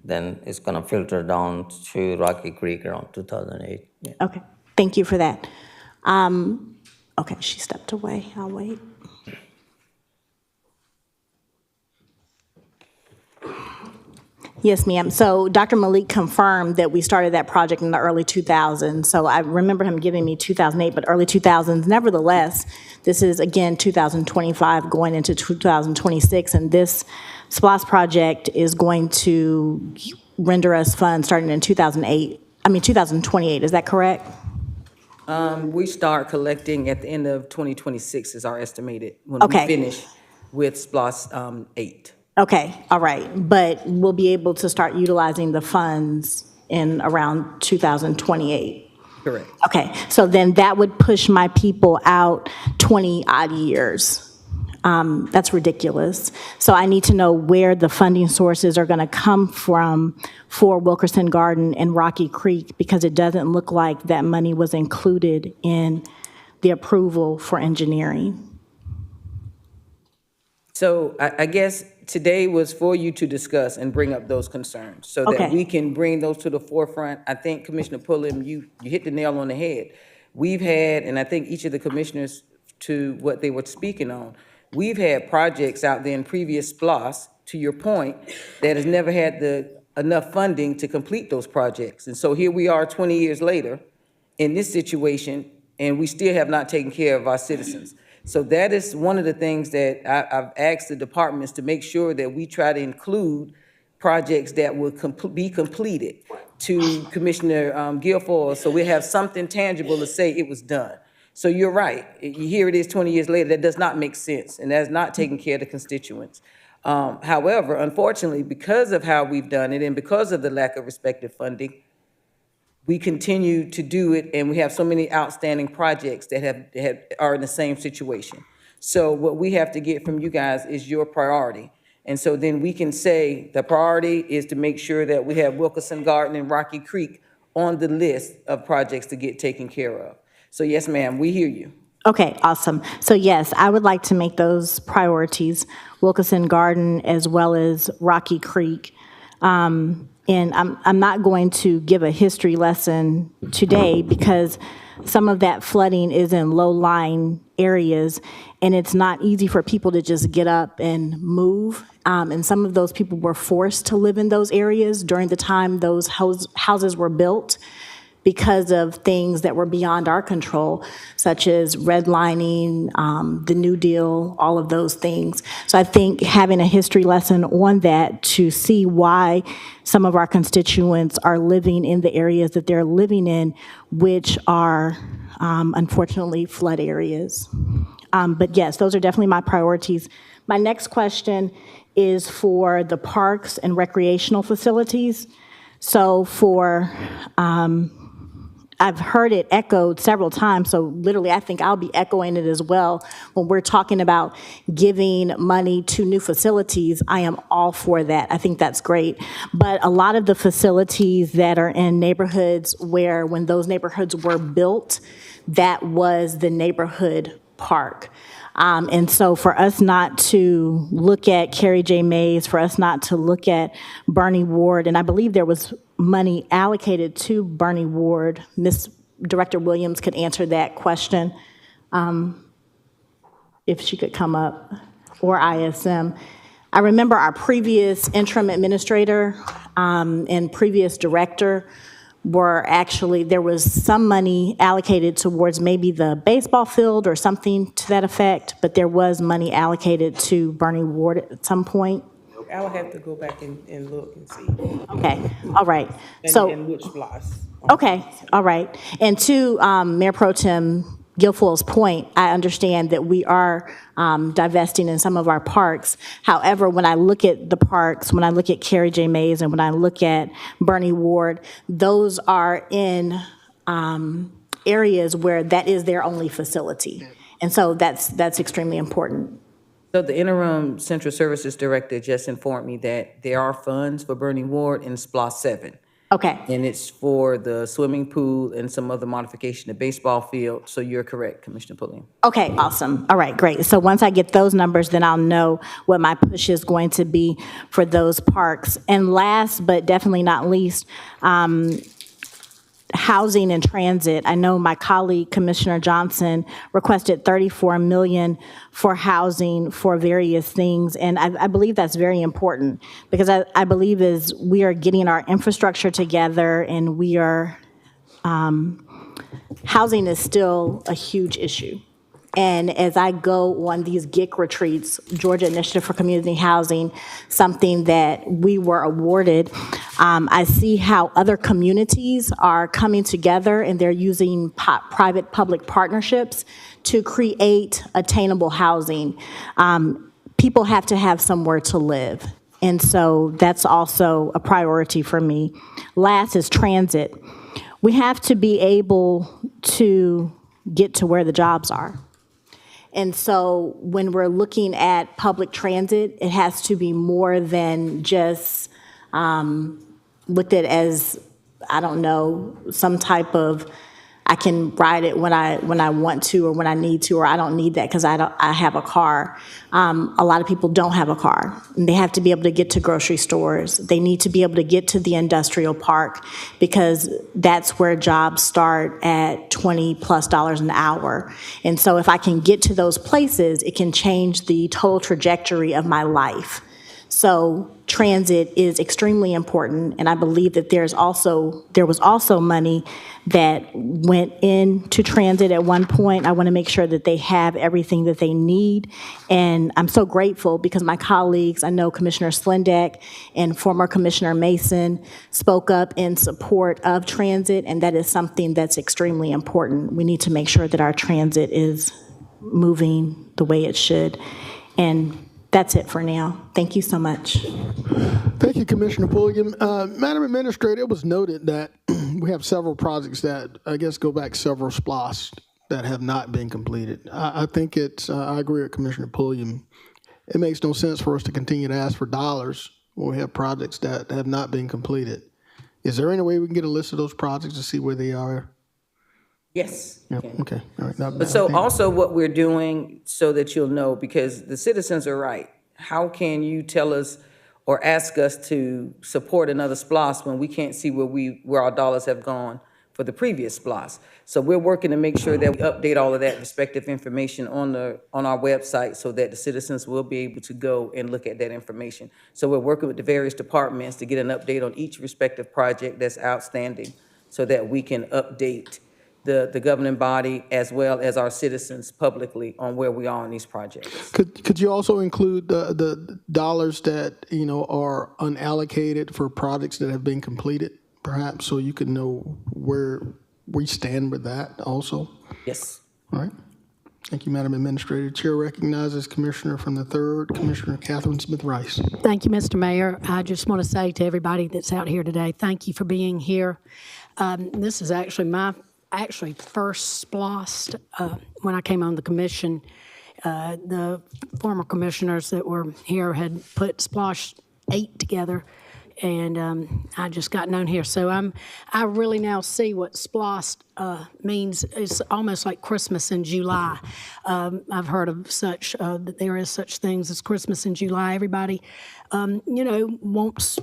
Then it's gonna filter down to Rocky Creek around 2008. Yeah. Okay, thank you for that. Okay, she stepped away, I'll wait. Yes, ma'am. So Dr. Malik confirmed that we started that project in the early 2000s. So I remember him giving me 2008, but early 2000s. Nevertheless, this is, again, 2025 going into 2026, and this SPLOST project is going to render us funds starting in 2028. Is that correct? We start collecting at the end of 2026 is our estimated, when we Okay. finish with SPLOST 8. Okay, all right. But we'll be able to start utilizing the funds in around 2028. Correct. Okay, so then that would push my people out 20-odd years. That's ridiculous. So I need to know where the funding sources are going to come from for Wilkerson Garden and Rocky Creek, because it doesn't look like that money was included in the approval for engineering. So I guess today was for you to discuss and bring up those concerns so that Okay. we can bring those to the forefront. I think Commissioner Pullen, you hit the nail on the head. We've had, and I think each of the commissioners to what they were speaking on, we've had projects out there in previous SPLOST, to your point, that has never had enough funding to complete those projects. And so here we are 20 years later in this situation, and we still have not taken care of our citizens. So that is one of the things that I've asked the departments to make sure that we try to include projects that will be completed to Commissioner Guilfoyle, so we have something tangible to say it was done. So you're right. Here it is 20 years later. That does not make sense, and that's not taking care of the constituents. However, unfortunately, because of how we've done it and because of the lack of respective funding, we continue to do it, and we have so many outstanding projects that are in the same situation. So what we have to get from you guys is your priority. And so then we can say the priority is to make sure that we have Wilkerson Garden and Rocky Creek on the list of projects to get taken care of. So yes, ma'am, we hear you. Okay, awesome. So yes, I would like to make those priorities, Wilkerson Garden as well as Rocky Creek. And I'm not going to give a history lesson today because some of that flooding is in low-lying areas, and it's not easy for people to just get up and move. And some of those people were forced to live in those areas during the time those houses were built, because of things that were beyond our control, such as redlining, the New Deal, all of those things. So I think having a history lesson on that to see why some of our constituents are living in the areas that they're living in, which are unfortunately flood areas. But yes, those are definitely my priorities. My next question is for the parks and recreational facilities. So for, I've heard it echoed several times, so literally I think I'll be echoing it as well. When we're talking about giving money to new facilities, I am all for that. I think that's great. But a lot of the facilities that are in neighborhoods where when those neighborhoods were built, that was the neighborhood park. And so for us not to look at Carrie J. Mays, for us not to look at Bernie Ward, and I believe there was money allocated to Bernie Ward. Ms. Director Williams could answer that question if she could come up, or ISM. I remember our previous interim administrator and previous director were actually, there was some money allocated towards maybe the baseball field or something to that effect, but there was money allocated to Bernie Ward at some point. I would have to go back and look and see. Okay, all right. So, And which SPLOST. okay, all right. And to Mayor Pro Tem Guilfoyle's point, I understand that we are divesting in some of our parks. However, when I look at the parks, when I look at Carrie J. Mays and when I look at Bernie Ward, those are in areas where that is their only facility. And so that's extremely important. So the interim Central Services Director just informed me that there are funds for Bernie Ward in SPLOST 7. Okay, And it's for the swimming pool and some other modification of baseball field. So you're correct, Commissioner Pulliam. okay, awesome. All right, great. So once I get those numbers, then I'll know what my push is going to be for those parks. And last, but definitely not least, housing and transit. I know my colleague, Commissioner Johnson, requested $34 million for housing for various things, and I believe that's very important, because I believe as we are getting our infrastructure together and we are, housing is still a huge issue. And as I go on these GIC retreats, Georgia Initiative for Community Housing, something that we were awarded, I see how other communities are coming together and they're using private-public partnerships to create attainable housing. People have to have somewhere to live. And so that's also a priority for me. Last is transit. We have to be able to get to where the jobs are. And so when we're looking at public transit, it has to be more than just looked at as, I don't know, some type of, I can ride it when I want to or when I need to, or I don't need that because I have a car. A lot of people don't have a car. And they have to be able to get to grocery stores. They need to be able to get to the industrial park because that's where jobs start at $20+ an hour. And so if I can get to those places, it can change the total trajectory of my life. So transit is extremely important, and I believe that there was also money that went into transit at one point. I want to make sure that they have everything that they need, and I'm so grateful because my colleagues, I know Commissioner Slindak and former Commissioner Mason spoke up in support of transit, and that is something that's extremely important. We need to make sure that our transit is moving the way it should, and that's it for now. Thank you so much. Thank you, Commissioner Pulliam. Madam Administrator, it was noted that we have several projects that, I guess, go back several SPLOST that have not been completed. I think I agree with Commissioner Pulliam. It makes no sense for us to continue to ask for dollars when we have projects that have not been completed. Is there any way we can get a list of those projects to see where they are? Yes. Yeah, okay, all right. But so also what we're doing, so that you'll know, because the citizens are right. How can you tell us or ask us to support another SPLOST when we can't see where our dollars have gone for the previous SPLOST? So we're working to make sure that we update all of that respective information on our website so that the citizens will be able to go and look at that information. So we're working with the various departments to get an update on each respective project that's outstanding so that we can update the governing body as well as our citizens publicly on where we are on these projects. Could you also include the dollars that, are unallocated for projects that have been completed, perhaps, so you could know where we stand with that also? Yes. All right. Thank you, Madam Administrator. Chair recognizes Commissioner from the 3rd, Commissioner Catherine Smith Rice. Thank you, Mr. Mayor. I just want to say to everybody that's out here today, thank you for being here. This is actually my first SPLOST when I came on the commission. The former commissioners that were here had put SPLOST 8 together, and I just got known here. So I really now see what SPLOST means. It's almost like Christmas in July. I've heard of such, that there is such things as Christmas in July. Everybody, wants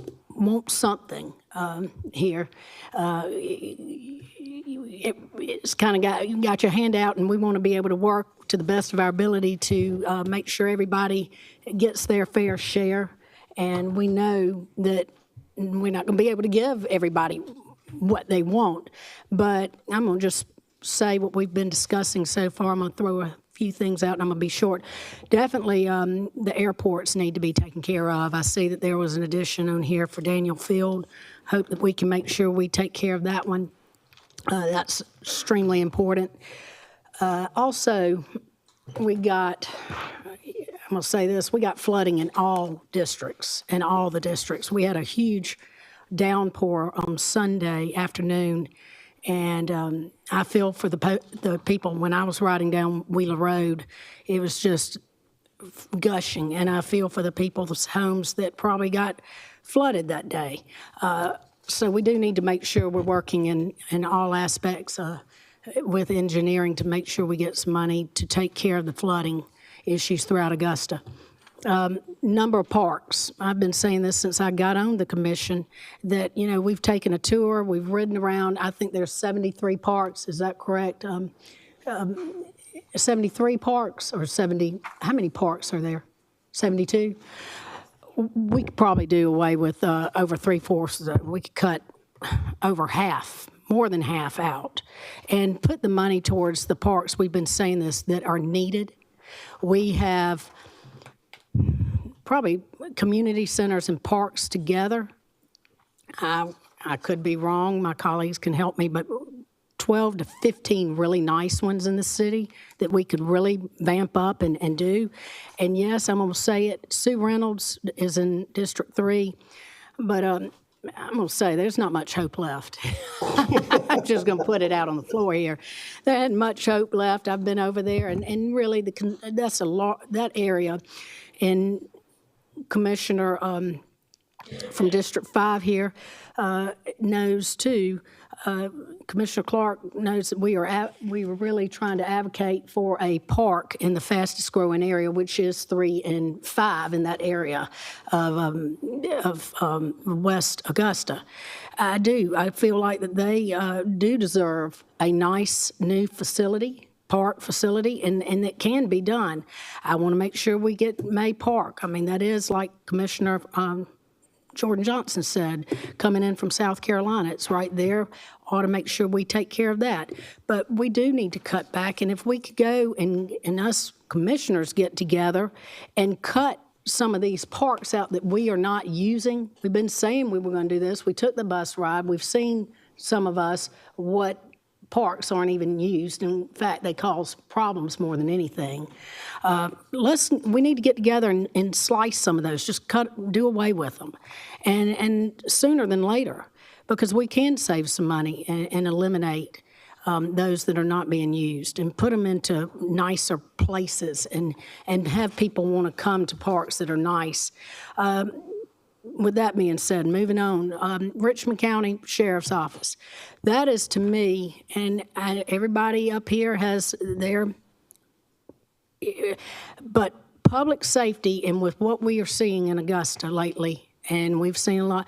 something here. It's kind of you got your hand out, and we want to be able to work to the best of our ability to make sure everybody gets their fair share. And we know that we're not going to be able to give everybody what they want. But I'm going to just say what we've been discussing so far. I'm going to throw a few things out, and I'm going to be short. Definitely, the airports need to be taken care of. I see that there was an addition on here for Daniel Field. Hope that we can make sure we take care of that one. That's extremely important. Also, we got, I'm going to say this, we got flooding in all districts, in all the districts. We had a huge downpour on Sunday afternoon, and I feel for the people. When I was riding down Wheeler Road, it was just gushing, and I feel for the people's homes that probably got flooded that day. So we do need to make sure we're working in all aspects with engineering to make sure we get some money to take care of the flooding issues throughout Augusta. Number of parks. I've been saying this since I got on the commission, that, we've taken a tour, we've ridden around. I think there's 73 parks. Is that correct? 73 parks or 70? How many parks are there? 72? We could probably do away with over 3/4. We could cut over half, more than half out, and put the money towards the parks. We've been saying this, that are needed. We have probably community centers and parks together. I could be wrong. My colleagues can help me, but 12 to 15 really nice ones in the city that we could really vamp up and do. And yes, I'm going to say it, Sue Reynolds is in District 3, but I'm going to say there's not much hope left. I'm just going to put it out on the floor here. There isn't much hope left. I've been over there, and really that's a lot, that area. And Commissioner from District 5 here knows too. Commissioner Clark knows that we were really trying to advocate for a park in the fastest growing area, which is 3 and 5 in that area of West Augusta. I feel like that they do deserve a nice new facility, park facility, and it can be done. I want to make sure we get May Park. I mean, that is like Commissioner Jordan Johnson said, coming in from South Carolina, it's right there. Ought to make sure we take care of that. But we do need to cut back, and if we could go and us commissioners get together and cut some of these parks out that we are not using. We've been saying we were going to do this. We took the bus ride. We've seen, some of us, what parks aren't even used. In fact, they cause problems more than anything. We need to get together and slice some of those, just do away with them, and sooner than later, because we can save some money and eliminate those that are not being used and put them into nicer places and have people want to come to parks that are nice. With that being said, moving on, Richmond County Sheriff's Office. That is to me, and everybody up here has their, but public safety, and with what we are seeing in Augusta lately, and we've seen a lot,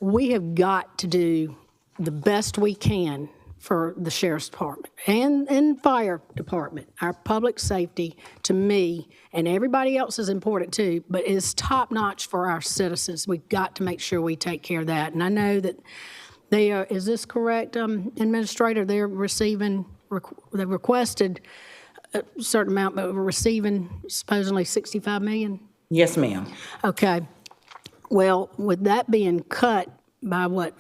we have got to do the best we can for the Sheriff's Department and Fire Department. Our public safety, to me, and everybody else is important too, but is top-notch for our citizens. We've got to make sure we take care of that. And I know that they are, is this correct, Administrator? They're receiving, they requested a certain amount, but we're receiving supposedly $65 million? Yes, ma'am. Okay. Well, with that being cut by what,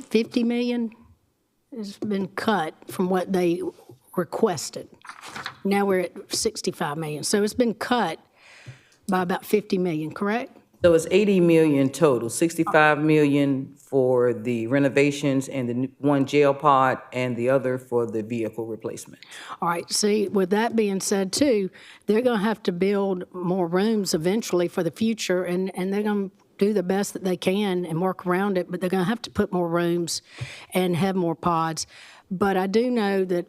50 million? Has been cut from what they requested. Now we're at 65 million. So it's been cut by about 50 million, correct? So it's 80 million total, 65 million for the renovations and the one jail pod and the other for the vehicle replacement. All right, see, with that being said too, they're gonna have to build more rooms eventually for the future, and they're gonna do the best that they can and work around it, but they're going to have to put more rooms and have more pods. But I do know that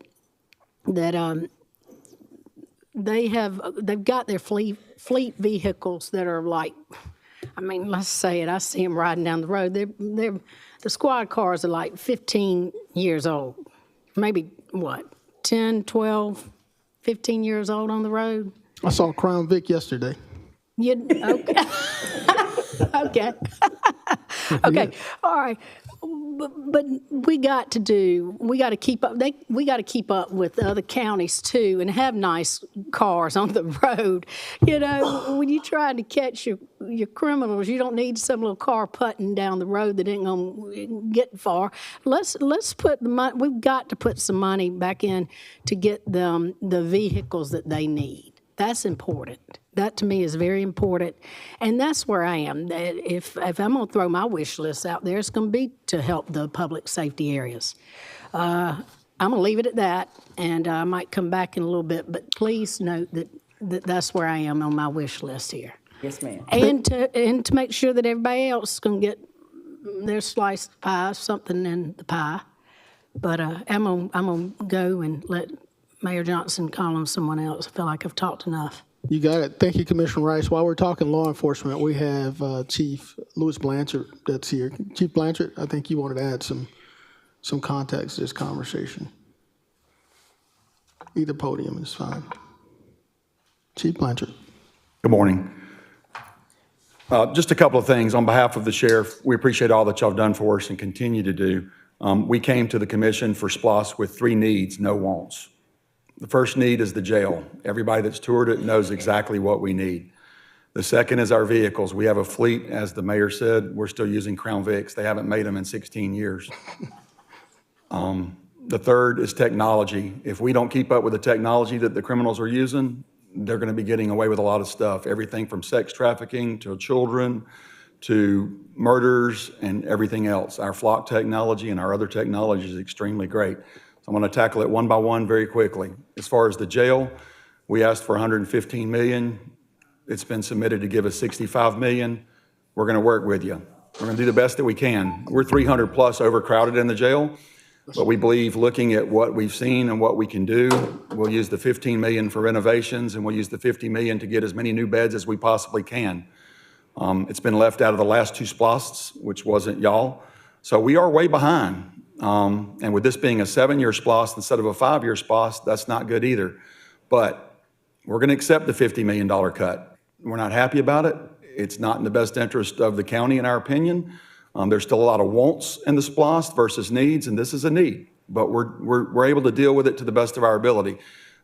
they've got their fleet vehicles that are like, I mean, let's say it, I see them riding down the road. The squad cars are like 15 years old, maybe what, 10, 12, 15 years old on the road. I saw Crown Vic yesterday. Okay. Okay. Okay. All right. But we got to keep up. We got to keep up with other counties too, and have nice cars on the road. You know, when you're trying to catch your criminals, you don't need some little car putting down the road that ain't gonna get far. Let's put the money. We've got to put some money back in to get them the vehicles that they need. That's important. That to me is very important, and that's where I am. If I'm going to throw my wish list out there, it's going to be to help the public safety areas. I'm going to leave it at that, and I might come back in a little bit, but please note that's where I am on my wish list here. Yes, ma'am. And to make sure that everybody else is going to get their slice of pie, something in the pie. But I'm gonna go and let Mayor Johnson call on someone else. I feel like I've talked enough. You got it. Thank you, Commissioner Rice. While we're talking law enforcement, we have Chief Louis Blanchard that's here. Chief Blanchard, I think you wanted to add some context to this conversation. Either podium is fine. Chief Blanchard. Good morning. Just a couple of things. On behalf of the sheriff, we appreciate all that y'all have done for us and continue to do. We came to the commission for SPLOST with 3 needs, no wants. The first need is the jail. Everybody that's toured it knows exactly what we need. The second is our vehicles. We have a fleet, as the mayor said, we're still using Crown Vics. They haven't made them in 16 years. The third is technology. If we don't keep up with the technology that the criminals are using, they're going to be getting away with a lot of stuff. Everything from sex trafficking to children to murders and everything else. Our flock technology and our other technology is extremely great. So I'm going to tackle it one by one very quickly. As far as the jail, we asked for 115 million. It's been submitted to give us 65 million. We're going to work with you. We're going to do the best that we can. We're 300 plus overcrowded in the jail, but we believe looking at what we've seen and what we can do, we'll use the 15 million for renovations and we'll use the 50 million to get as many new beds as we possibly can. It's been left out of the last two SPLOSTs, which wasn't y'all. So we are way behind. And with this being a 7-year SPLOST instead of a 5-year SPLOST, that's not good either. But we're going to accept the $50 million cut. We're not happy about it. It's not in the best interest of the county, in our opinion. There's still a lot of wants in the SPLOST versus needs, and this is a need. But we're able to deal with it to the best of our ability.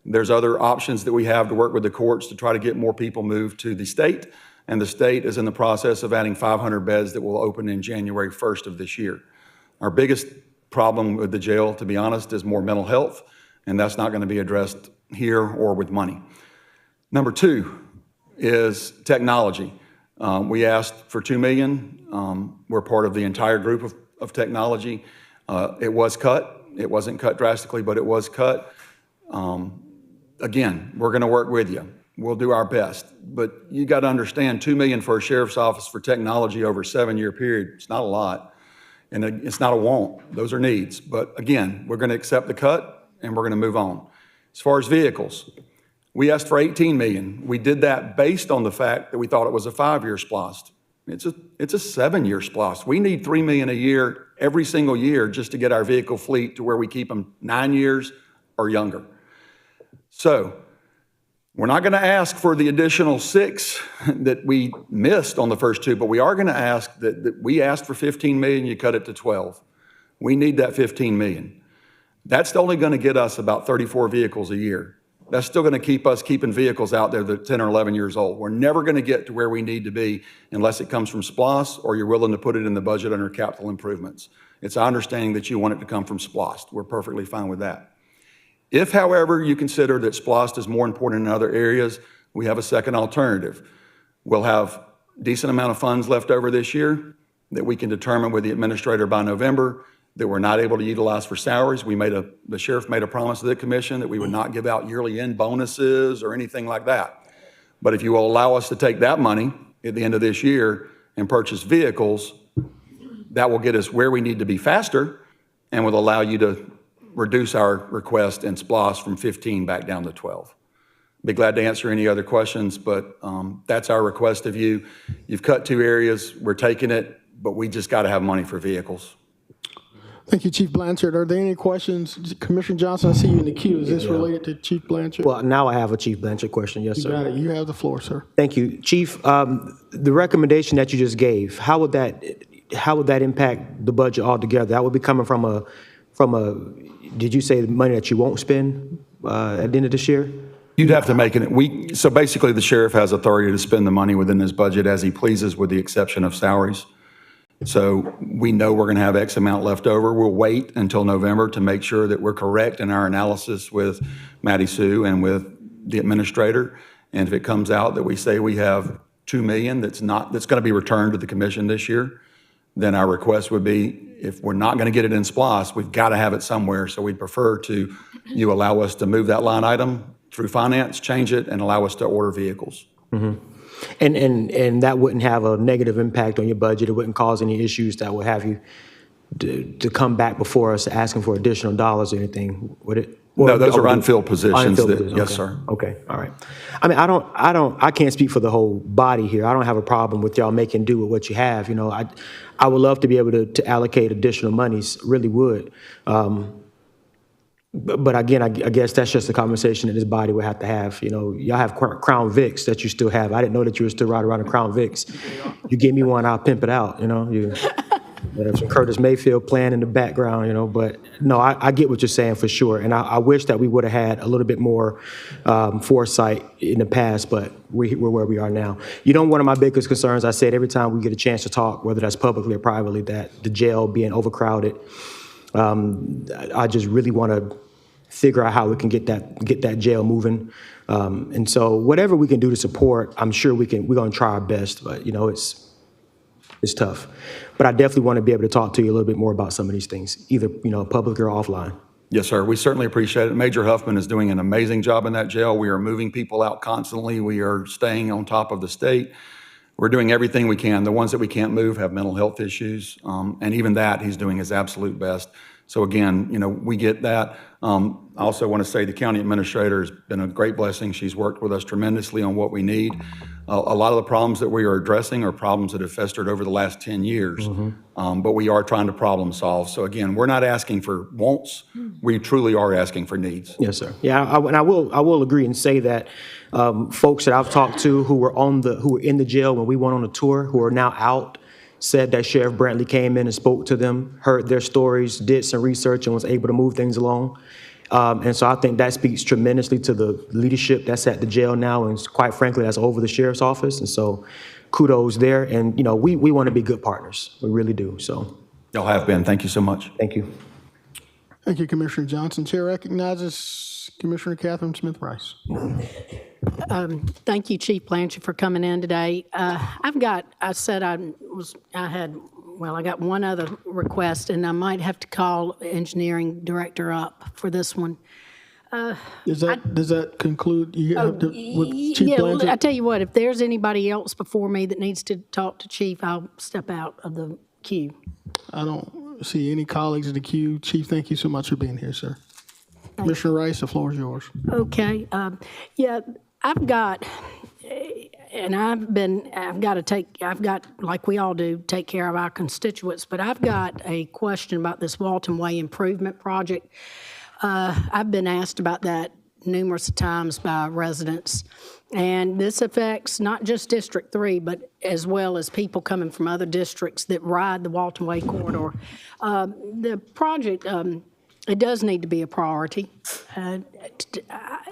There's other options that we have to work with the courts to try to get more people moved to the state. And the state is in the process of adding 500 beds that will open in January 1st of this year. Our biggest problem with the jail, to be honest, is more mental health, and that's not going to be addressed here or with money. Number two is technology. We asked for $2 million. We're part of the entire group of technology. It was cut. It wasn't cut drastically, but it was cut. Again, we're going to work with you. We'll do our best. But you got to understand, $2 million for a sheriff's office for technology over a 7-year period, it's not a lot. And it's not a want. Those are needs. But again, we're going to accept the cut and we're going to move on. As far as vehicles, we asked for 18 million. We did that based on the fact that we thought it was a 5-year SPLOST. It's a 7-year SPLOST. We need $3 million a year every single year just to get our vehicle fleet to where we keep them 9 years or younger. So we're not going to ask for the additional 6 that we missed on the first 2, but we are going to ask that we asked for 15 million, you cut it to 12. We need that 15 million. That's only going to get us about 34 vehicles a year. That's still going to keep us keeping vehicles out there that are 10 or 11 years old. We're never going to get to where we need to be unless it comes from SPLOST or you're willing to put it in the budget under capital improvements. It's our understanding that you want it to come from SPLOST. We're perfectly fine with that. If, however, you consider that SPLOST is more important in other areas, we have a second alternative. We'll have a decent amount of funds left over this year that we can determine with the administrator by November that we're not able to utilize for salaries. The sheriff made a promise to the commission that we would not give out yearly end bonuses or anything like that. But if you will allow us to take that money at the end of this year and purchase vehicles, that will get us where we need to be faster and will allow you to reduce our request in SPLOST from 15 back down to 12. Be glad to answer any other questions, but that's our request of you. You've cut 2 areas, we're taking it, but we just got to have money for vehicles. Thank you, Chief Blanchard. Are there any questions? Commissioner Johnson, I see you in the queue. Is this related to Chief Blanchard? Well, now I have a Chief Blanchard question. Yes, sir. You got it. You have the floor, sir. Thank you. Chief, the recommendation that you just gave, how would that impact the budget altogether? That would be coming from a, did you say the money that you won't spend at the end of this year? You'd have to make it, so basically the sheriff has authority to spend the money within his budget as he pleases with the exception of salaries. So we know we're going to have X amount left over. We'll wait until November to make sure that we're correct in our analysis with Maddie Sue and with the administrator. And if it comes out that we say we have $2 million that's going to be returned to the commission this year, then our request would be, if we're not going to get it in SPLOST, we've got to have it somewhere. So we'd prefer to you allow us to move that line item through finance, change it, and allow us to order vehicles. Mm-hmm. And that wouldn't have a negative impact on your budget. It wouldn't cause any issues that would have you to come back before us asking for additional dollars or anything, would it? No, those are unfilled positions. Yes, Okay. sir. Okay, all right. I mean, I can't speak for the whole body here. I don't have a problem with y'all making do with what you have. You know, I would love to be able to allocate additional monies, really would. But again, I guess that's just a conversation that this body would have to have. You know, y'all have Crown Vics that you still have. I didn't know that you were still riding around a Crown Vics. You give me one, I'll pimp it out, you know. There's some Curtis Mayfield playing in the background, you know. But no, I get what you're saying for sure. And I wish that we would have had a little bit more foresight in the past, but we're where we are now. You know, one of my biggest concerns, I said every time we get a chance to talk, whether that's publicly or privately, that the jail being overcrowded. I just really want to figure out how we can get that jail moving. And so whatever we can do to support, I'm sure we're going to try our best, but you know, it's tough. But I definitely want to be able to talk to you a little bit more about some of these things, either, public or offline. Yes, sir. We certainly appreciate it. Major Huffman is doing an amazing job in that jail. We are moving people out constantly. We are staying on top of the state. We're doing everything we can. The ones that we can't move have mental health issues, and even that, he's doing his absolute best. So again, we get that. I also want to say the county administrator has been a great blessing. She's worked with us tremendously on what we need. A lot of the problems that we are addressing are problems that have festered over the last 10 years, but we are trying to problem solve. So again, we're not asking for wants. We truly are asking for needs. Yes, sir. Yeah, and I will agree and say that folks that I've talked to who were in the jail when we went on a tour, who are now out, said that Sheriff Brantley came in and spoke to them, heard their stories, did some research, and was able to move things along. And so I think that speaks tremendously to the leadership that's at the jail now, and quite frankly, that's over the sheriff's office. And so kudos there. And, we want to be good partners. We really do. So Y'all have been. Thank you so much. thank you. Thank you, Commissioner Johnson. Chair recognizes Commissioner Catherine Smith Rice. Thank you, Chief Blanchard, for coming in today. I got one other request, and I might have to call engineering director up for this one. Does that conclude? You have to, with Chief Yeah, Blanchard? I tell you what, if there's anybody else before me that needs to talk to Chief, I'll step out of the queue. I don't see any colleagues in the queue. Chief, thank you so much for being here, sir. Commissioner Rice, the floor is yours. Okay, I've got, like we all do, take care of our constituents, but I've got a question about this Walton Way improvement project. I've been asked about that numerous times by residents, and this affects not just District 3, but as well as people coming from other districts that ride the Walton Way corridor. The project, it does need to be a priority.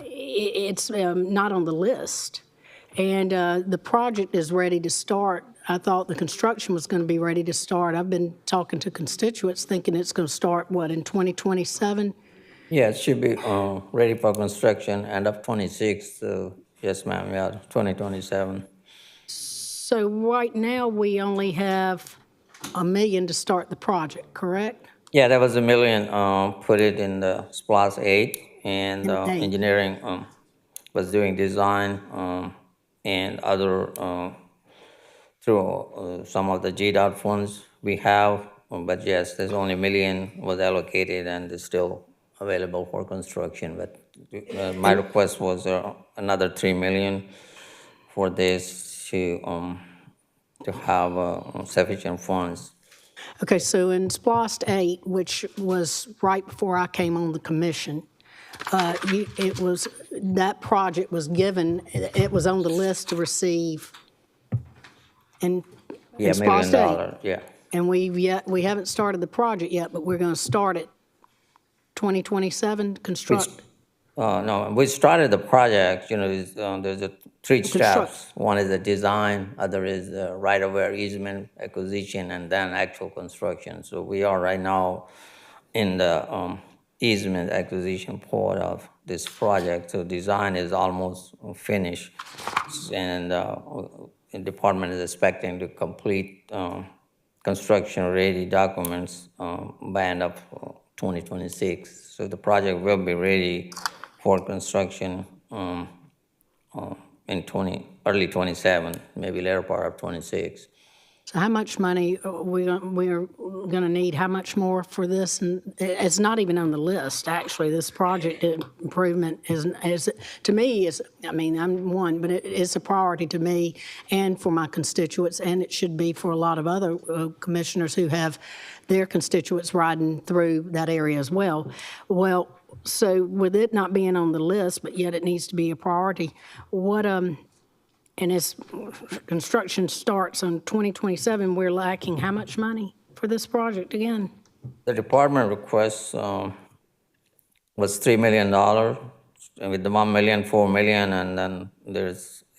It's not on the list. And the project is ready to start. I thought the construction was going to be ready to start. I've been talking to constituents thinking it's going to start, in 2027? Yeah, it should be ready for construction end of 26. So yes, ma'am, 2027. So right now, we only have $1 million to start the project, correct? Yeah, there was $1 million put it in the SPLOST 8, and engineering was doing design and other through some of the GDOT funds we have. But yes, there's only $1 million was allocated, and it's still available for construction. But my request was another $3 million for this to have sufficient funds. Okay, so in SPLOST 8, which was right before I came on the commission, that project was given, it was on the list to receive in $1 SPLOST 8. million, yeah. And we haven't started the project yet, but we're going to start it 2027 construct. No, we started the project, there's three steps. One is the design, other is the right-of-way easement acquisition, and then actual construction. So we are right now in the easement acquisition part of this project. So design is almost finished, and the department is expecting to complete construction-ready documents by end of 2026. So the project will be ready for construction in early 27, maybe later part of 26. So how much money we are going to need? How much more for this? And it's not even on the list, actually. This project improvement is to me, I'm one, but it's a priority to me and for my constituents, and it should be for a lot of other commissioners who have their constituents riding through that area as well. Well, so with it not being on the list, but yet it needs to be a priority, and as construction starts on 2027, we're lacking how much money for this project again? The department request was $3 million, and with the $1 million, $4 million, and then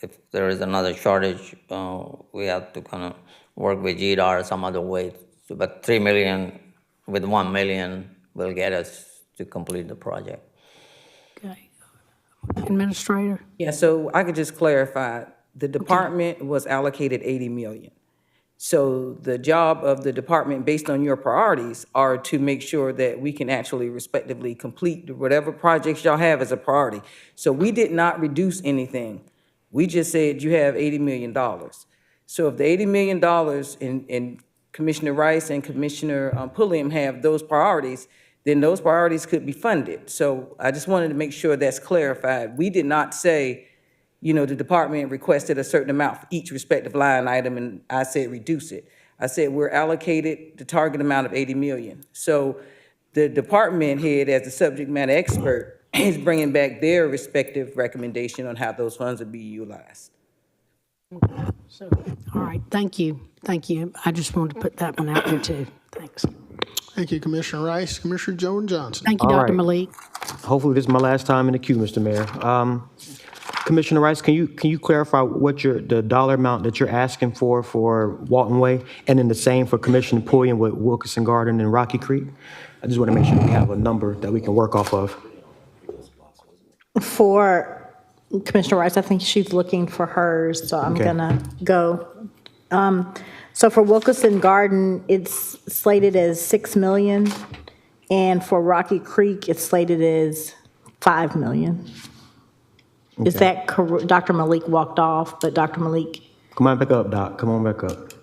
if there is another shortage, we have to kind of work with GDOT or some other way. But $3 million with $1 million will get us to complete the project. Okay. Administrator? Yeah, so I could just clarify, the department was allocated $80 million. So the job of the department, based on your priorities, are to make sure that we can actually respectively complete whatever projects y'all have as a priority. So we did not reduce anything. We just said you have $80 million. So if the $80 million and Commissioner Rice and Commissioner Pulliam have those priorities, then those priorities could be funded. So I just wanted to make sure that's clarified. We did not say, you know, the department requested a certain amount for each respective line item, and I said reduce it. I said we're allocated the target amount of 80 million. So the department head, as the subject matter expert, is bringing back their respective recommendation on how those funds would be utilized. So, all right, thank you. Thank you. I just wanted to put that one out there too. Thanks. Thank you, Commissioner Rice. Commissioner Jones Johnson. Thank you, All Dr. right. Malik. Hopefully this is my last time in the queue, Mr. Mayor. Commissioner Rice, can you clarify what the dollar amount that you're asking for Walton Way, and then the same for Commissioner Pulliam with Wilkinson Garden and Rocky Creek? I just want to make sure we have a number that we can work off of. For Commissioner Rice, I think she's looking for hers, so I'm Okay. gonna go. So for Wilkinson Garden, it's slated as 6 million, and for Rocky Creek, it's slated as 5 million. Is that correct? Dr. Malik walked off, but Dr. Malik, Come on back up, Doc. Come on back up.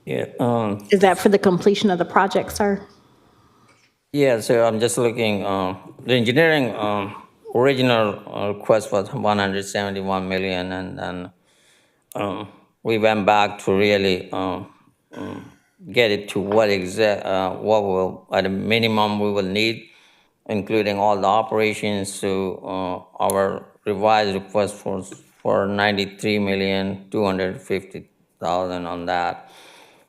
Yeah, is that for the completion of the project, sir? yeah, so I'm just looking, the engineering, original request was 171 million, and then we went back to really get it to what what will, at a minimum we will need, including all the operations. So our revised request was for 93,250,000 on that.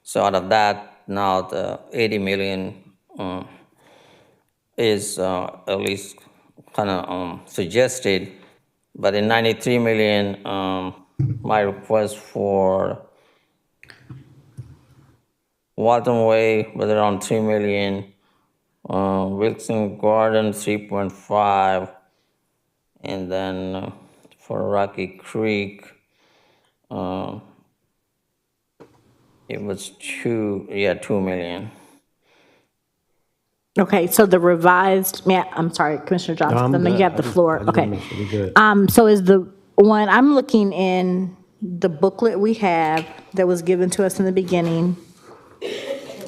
So out of that, now the 80 million is at least kind of suggested. But in 93 million, my request for Walton Way was around 3 million, Wilson Garden 3.5, and then for Rocky Creek, it was 2 million. Okay, so the revised, I'm sorry, Commissioner Johnson, I'm I know you good. have the floor. I just wanna Okay. make sure we're good. So is the one, I'm looking in the booklet we have that was given to us in the beginning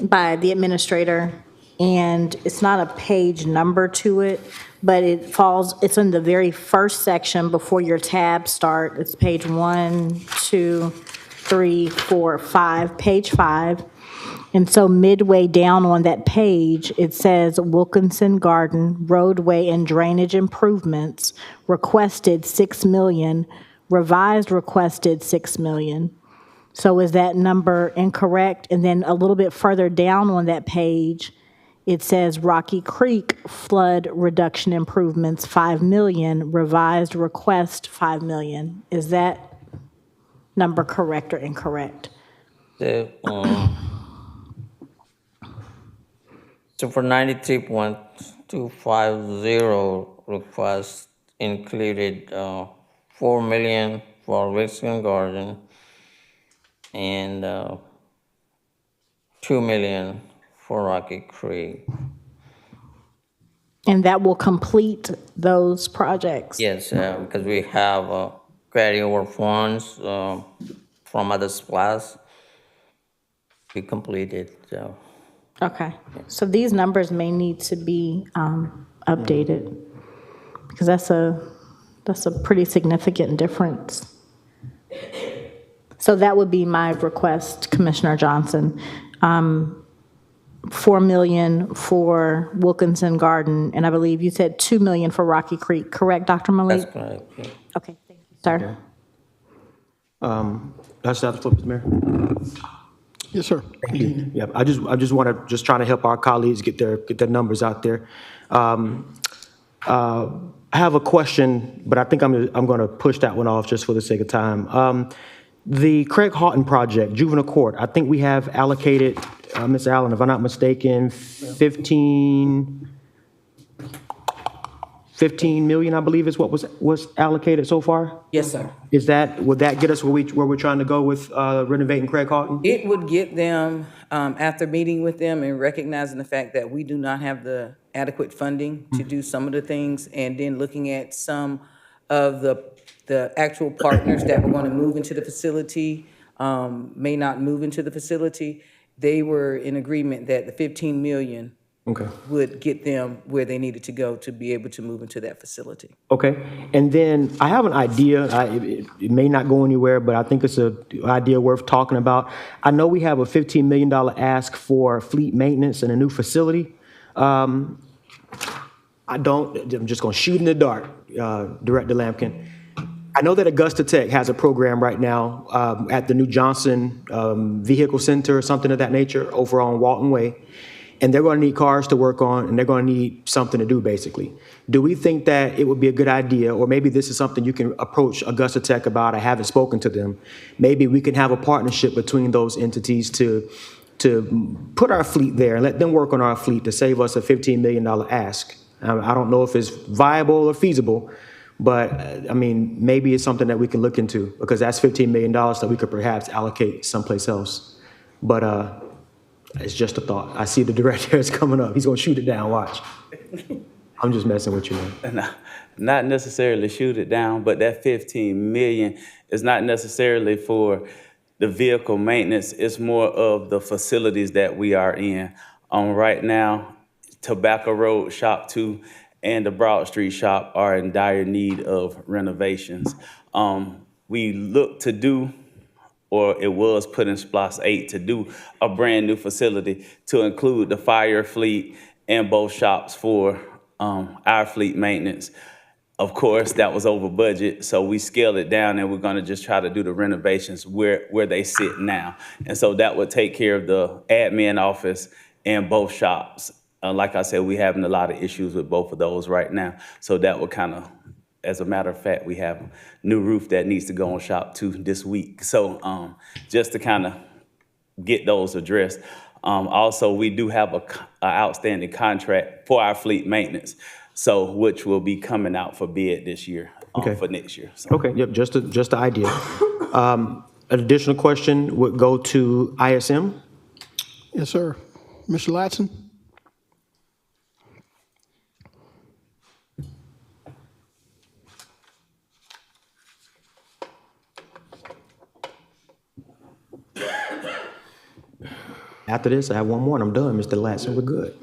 by the administrator, and it's not a page number to it, but it's in the very first section before your tabs start. It's page 1, 2, 3, 4, 5, page 5. And so midway down on that page, it says Wilkinson Garden roadway and drainage improvements requested 6 million, revised requested 6 million. So is that number incorrect? And then a little bit further down on that page, it says Rocky Creek flood reduction improvements 5 million, revised request 5 million. Is that number correct or incorrect? So for 93.250 request included 4 million for Wilson Garden and 2 million for Rocky Creek. And that will complete those projects? Yes, because we have carryover funds from other SPLOST. We completed, so. Okay, so these numbers may need to be updated, because that's a pretty significant difference. So that would be my request, Commissioner Johnson. 4 million for Wilkinson Garden, and I believe you said 2 million for Rocky Creek, correct, Dr. Malik? That's correct, yeah. Okay, thank you, sir. That's the floor, Mr. Mayor. Yes, sir. Yeah, I just want to trying to help our colleagues get their numbers out there. I have a question, but I think I'm going to push that one off just for the sake of time. The Craig Houghton project, juvenile court, I think we have allocated, Ms. Allen, if I'm not mistaken, 15 15 million, I believe is what was allocated so far? Yes, sir. Would that get us where we're trying to go with renovating Craig Houghton? It would get them, after meeting with them and recognizing the fact that we do not have the adequate funding to do some of the things, and then looking at some of the actual partners that were going to move into the facility, may not move into the facility, they were in agreement that the 15 million Okay. would get them where they needed to go to be able to move into that facility. Okay, and then I have an idea, it may not go anywhere, but I think it's an idea worth talking about. I know we have a $15 million ask for fleet maintenance in a new facility. I'm just gonna shoot in the dark, Director Lampkin. I know that Augusta Tech has a program right now at the new Johnson Vehicle Center or something of that nature over on Walton Way. And they're going to need cars to work on, and they're going to need something to do, basically. Do we think that it would be a good idea, or maybe this is something you can approach Augusta Tech about? I haven't spoken to them. Maybe we can have a partnership between those entities to put our fleet there and let them work on our fleet to save us a $15 million ask. I don't know if it's viable or feasible, but I mean, maybe it's something that we can look into, because that's $15 million that we could perhaps allocate someplace else. But it's just a thought. I see the director is coming up. He's gonna shoot it down, watch. I'm just messing with you, man. Not necessarily shoot it down, but that 15 million is not necessarily for the vehicle maintenance. It's more of the facilities that we are in. Right now, Tobacco Road Shop 2 and the Broad Street Shop are in dire need of renovations. We look to do, or it was put in SPLOST 8 to do a brand new facility to include the fire fleet and both shops for our fleet maintenance. Of course, that was over budget, so we scaled it down, and we're gonna just try to do the renovations where they sit now. And so that would take care of the admin office and both shops. Like I said, we're having a lot of issues with both of those right now. So that would kind of, as a matter of fact, we have a new roof that needs to go on shop 2 this week. So just to kind of get those addressed. Also, we do have an outstanding contract for our fleet maintenance, so which will be coming out for bid this year, for next year. So. Okay, yep, just the idea. An additional question would go to ISM. Yes, sir. Mr. Latson? After this, I have one more and I'm done, Mr. Latson, we're good.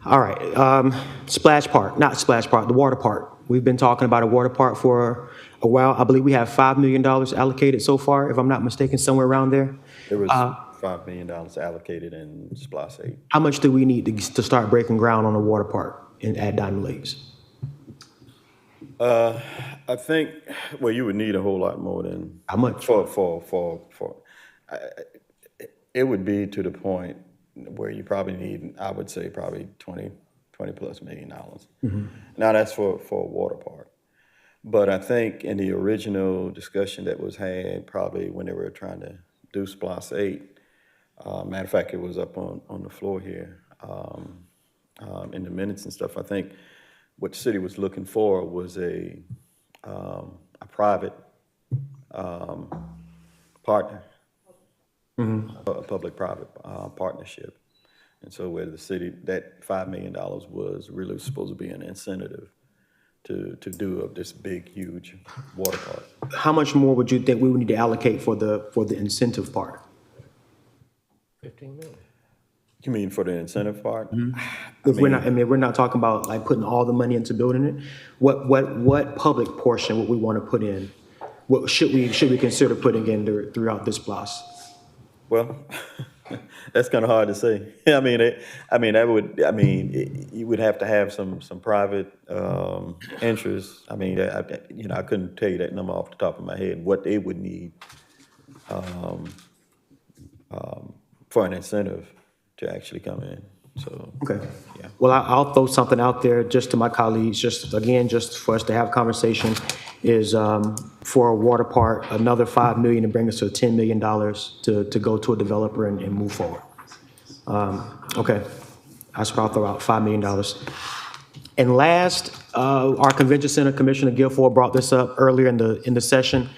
All right, Splash Park, not Splash Park, the water park. We've been talking about a water park for a while. I believe we have $5 million allocated so far, if I'm not mistaken, somewhere around there. There was $5 million allocated in SPLOST 8. How much do we need to start breaking ground on a water park at Diamond Lakes? I think, well, you would need a whole lot more than. How much? It would be to the point where you probably need, I would say, probably $20+ million. Mm-hmm. Now that's for a water park. But I think in the original discussion that was had, probably when they were trying to do SPLOST 8, matter of fact, it was up on the floor here in the minutes and stuff. I think what the city was looking for was a private partner. Mm-hmm. A public-private partnership. And so where the city, that $5 million was really supposed to be an incentive to do this big, huge water park. How much more would you think we would need to allocate for the incentive part? 15 million. You mean for the incentive part? Mm-hmm. We're not talking about like putting all the money into building it. What public portion would we want to put in? What should we consider putting in throughout this SPLOST? Well, that's kind of hard to say. You would have to have some private interests. I mean, I couldn't tell you that number off the top of my head, what they would need for an incentive to actually come in. So, okay. Yeah. Well, I'll throw something out there just to my colleagues, just for us to have a conversation, is for a water park, another $5 million to bring us to $10 million to go to a developer and move forward. Okay, that's what I'll throw out, $5 million. And last, our Convention Center Commissioner Guilfoyle brought this up earlier in the session.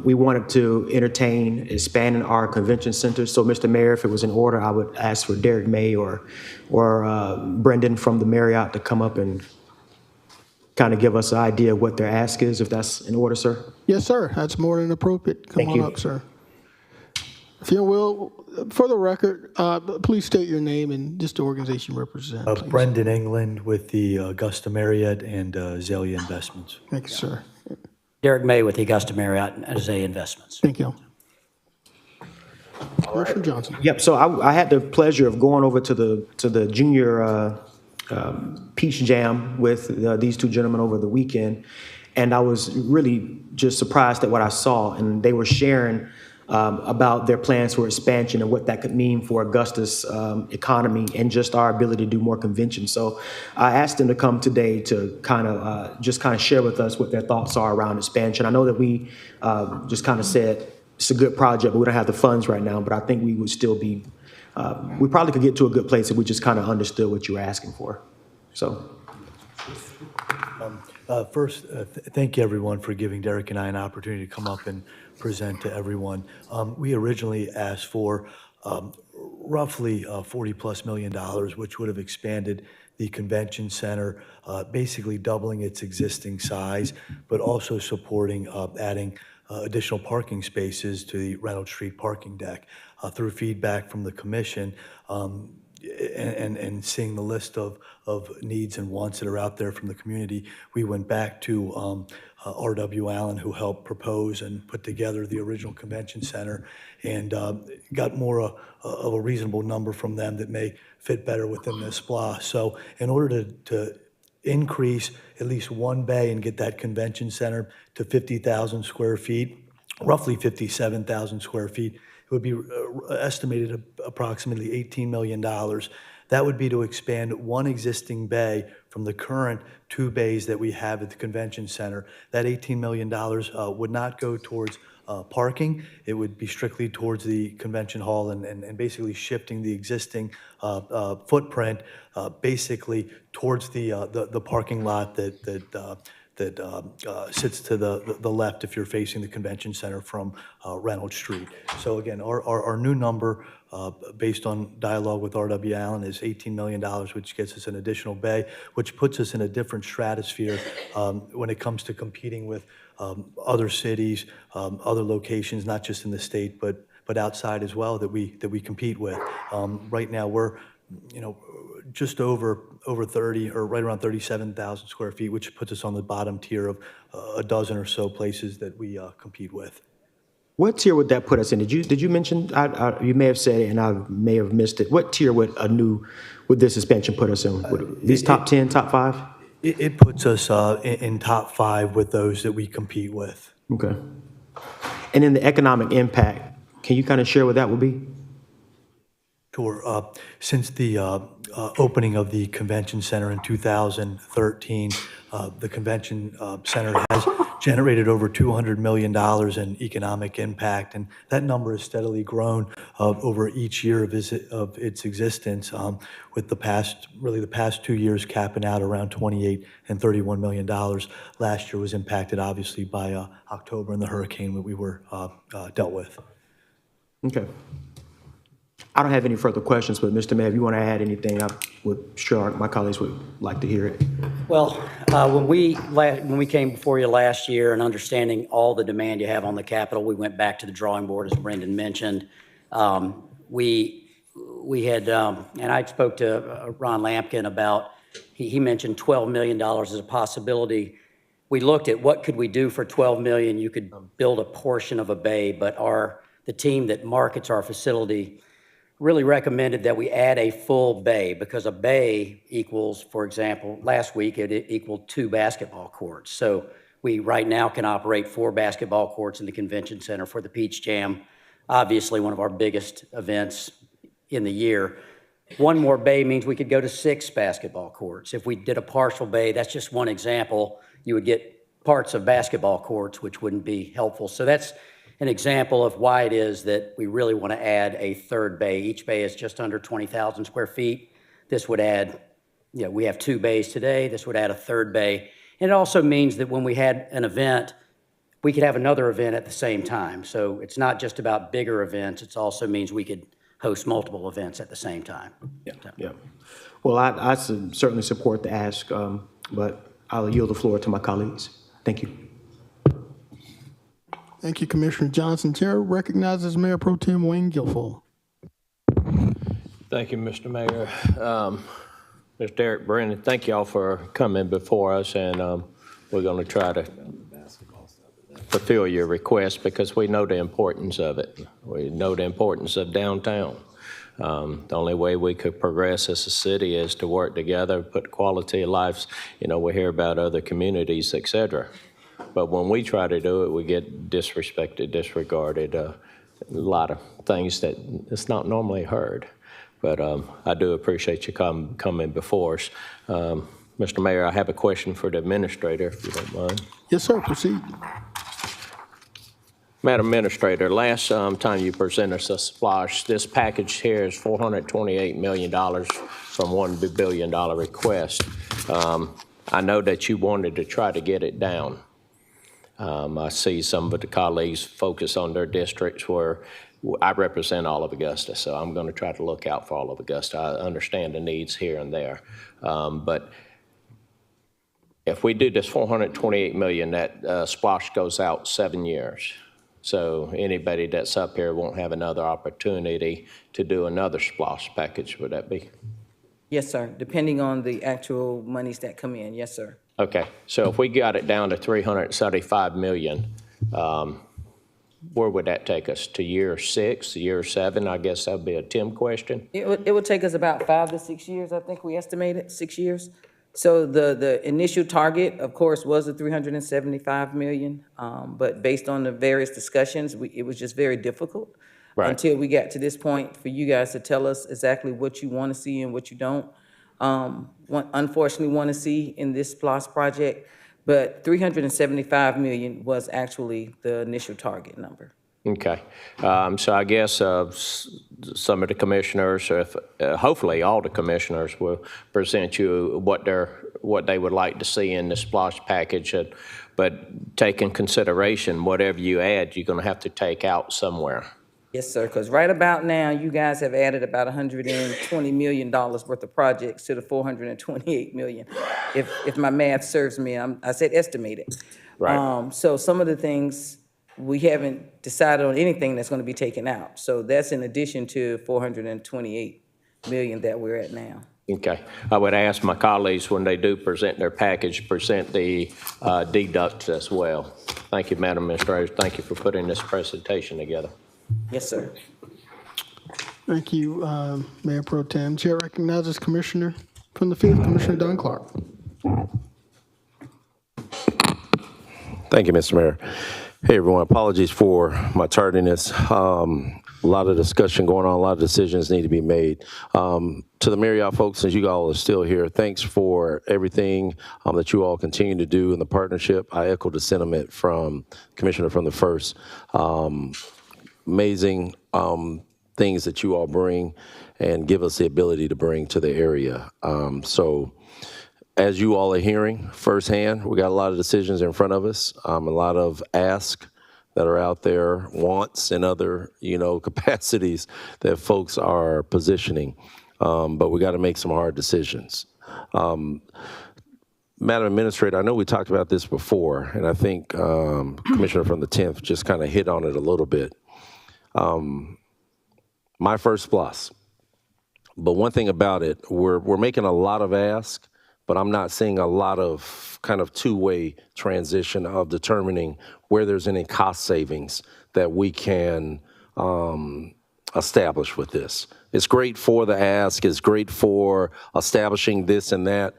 We wanted to entertain expanding our convention center. So, Mr. Mayor, if it was in order, I would ask for Derek May or Brendan from the Marriott to come up and kind of give us an idea of what their ask is, if that's in order, sir. Yes, sir. That's more than appropriate. Come Thank on you. up, sir. If you will, for the record, please state your name and just the organization you represent. Please. Brendan England with the Augusta Marriott and Azalea Investments. Thank you, sir. Derek May with the Augusta Marriott and Azalea Investments. Thank you. Commissioner Johnson. Yep. So I had the pleasure of going over to the junior Peach Jam with these two gentlemen over the weekend, and I was really just surprised at what I saw. And they were sharing about their plans for expansion and what that could mean for Augusta's economy and just our ability to do more conventions. So I asked them to come today to kind of share with us what their thoughts are around expansion. I know that we just kind of said it's a good project, but we don't have the funds right now. But I think we would still be, we probably could get to a good place if we just kind of understood what you were asking for. So. First, thank you everyone for giving Derek and I an opportunity to come up and present to everyone. We originally asked for roughly $40+ million, which would have expanded the convention center, basically doubling its existing size, but also supporting adding additional parking spaces to the Reynolds Street parking deck. Through feedback from the commission, and seeing the list of needs and wants that are out there from the community, we went back to R.W. Allen, who helped propose and put together the original convention center, and got more of a reasonable number from them that may fit better within this SPLOST. So in order to increase at least one bay and get that convention center to 50,000 square feet, roughly 57,000 square feet, it would be estimated at approximately $18 million. That would be to expand one existing bay from the current 2 bays that we have at the convention center. That $18 million would not go towards parking. It would be strictly towards the convention hall and basically shifting the existing footprint basically towards the parking lot that sits to the left if you're facing the convention center from Reynolds Street. So again, our new number, based on dialogue with R.W. Allen, is $18 million, which gets us an additional bay, which puts us in a different stratosphere when it comes to competing with other cities, other locations, not just in the state, but outside as well, that we compete with. Right now, we're just over 30 or right around 37,000 square feet, which puts us on the bottom tier of a dozen or so places that we compete with. What tier would that put us in? Did you mention? You may have said it, and I may have missed it. What tier would this expansion put us in? These top 10, top 5? It puts us in top 5 with those that we compete with. Okay. And then the economic impact, can you kind of share what that would be? Sure. Since the opening of the convention center in 2013, the convention center has generated over $200 million in economic impact, and that number has steadily grown over each year of its existence, with the past 2 years capping out around $28 and $31 million. Last year was impacted obviously by October and the hurricane that we were dealt with. Okay. I don't have any further questions, but Mr. Mayor, if you want to add anything, I would sure my colleagues would like to hear it. Well, when we came before you last year and understanding all the demand you have on the Capitol, we went back to the drawing board, as Brendan mentioned. We had, and I spoke to Ron Lampkin about, he mentioned $12 million as a possibility. We looked at what could we do for $12 million. You could build a portion of a bay, but the team that markets our facility really recommended that we add a full bay, because a bay equals, for example, last week it equaled 2 basketball courts. So we right now can operate 4 basketball courts in the convention center for the Peach Jam, obviously one of our biggest events in the year. One more bay means we could go to 6 basketball courts. If we did a partial bay, that's just one example, you would get parts of basketball courts, which wouldn't be helpful. So that's an example of why it is that we really want to add a 3rd bay. Each bay is just under 20,000 square feet. This would add Yeah, we have 2 bays today. This would add a 3rd bay. And it also means that when we had an event, we could have another event at the same time. So it's not just about bigger events, it also means we could host multiple events at the same time. Yeah. Well, I certainly support the ask, but I'll yield the floor to my colleagues. Thank you. Thank you, Commissioner Johnson. Chair recognizes Mayor Pro Tem Wayne Guilfoyle. Thank you, Mr. Mayor. Mr. Derek Brennan, thank y'all for coming before us, and we're going to try to fulfill your request because we know the importance of it. We know the importance of downtown. The only way we could progress as a city is to work together, put quality of lives. You know, we hear about other communities, et cetera. But when we try to do it, we get disrespected, disregarded, a lot of things that it's not normally heard. But I do appreciate you coming before us. Mr. Mayor, I have a question for the administrator, if you don't mind. Yes, sir, proceed. Madam Administrator, last time you presented us a SPLOST, this package here is $428 million from $1 billion request. I know that you wanted to try to get it down. I see some of the colleagues focus on their districts where I represent all of Augusta, so I'm going to try to look out for all of Augusta. I understand the needs here and there. But if we do this $428 million, that SPLOST goes out 7 years. So anybody that's up here won't have another opportunity to do another SPLOST package, would that be? Yes, sir, depending on the actual monies that come in, yes, sir. Okay, so if we got it down to $375 million, where would that take us? To year 6, year 7? I guess that would be a Tim question. It would take us about 5 to 6 years, I think we estimated, 6 years. So the initial target, of course, was the $375 million, but based on the various discussions, it was just very difficult until we got to this point for you guys to tell us exactly what you want to see and what you don't unfortunately want to see in this SPLOST project. But $375 million was actually the initial target number. Okay, so I guess some of the commissioners, hopefully all the commissioners, will present you what they would like to see in the SPLOST package. But take in consideration, whatever you add, you're going to have to take out somewhere. Yes, sir, because right about now, you guys have added about $120 million worth of projects to the $428 million. If my math serves me, I said estimated. Right. So some of the things, we haven't decided on anything that's going to be taken out. So that's in addition to $428 million that we're at now. Okay. I would ask my colleagues when they do present their package, present the deducts as well. Thank you, Madam Administrator. Thank you for putting this presentation together. Yes, sir. Thank you, Mayor Pro Tem. Chair recognizes Commissioner from the 5th, Commissioner Don Clark. Thank you, Mr. Mayor. Hey, everyone. Apologies for my tardiness. A lot of discussion going on, a lot of decisions need to be made. To the Marriott folks, since you all are still here, thanks for everything that you all continue to do in the partnership. I echo the sentiment from Commissioner from the 1st. Amazing things that you all bring and give us the ability to bring to the area. So as you all are hearing firsthand, we got a lot of decisions in front of us, a lot of asks that are out there, wants and other, capacities that folks are positioning. But we got to make some hard decisions. Madam Administrator, I know we talked about this before, and I think Commissioner from the 10th just kind of hit on it a little bit. My first SPLOST. But one thing about it, we're making a lot of asks, but I'm not seeing a lot of kind of two-way transition of determining where there's any cost savings that we can establish with this. It's great for the ask, it's great for establishing this and that,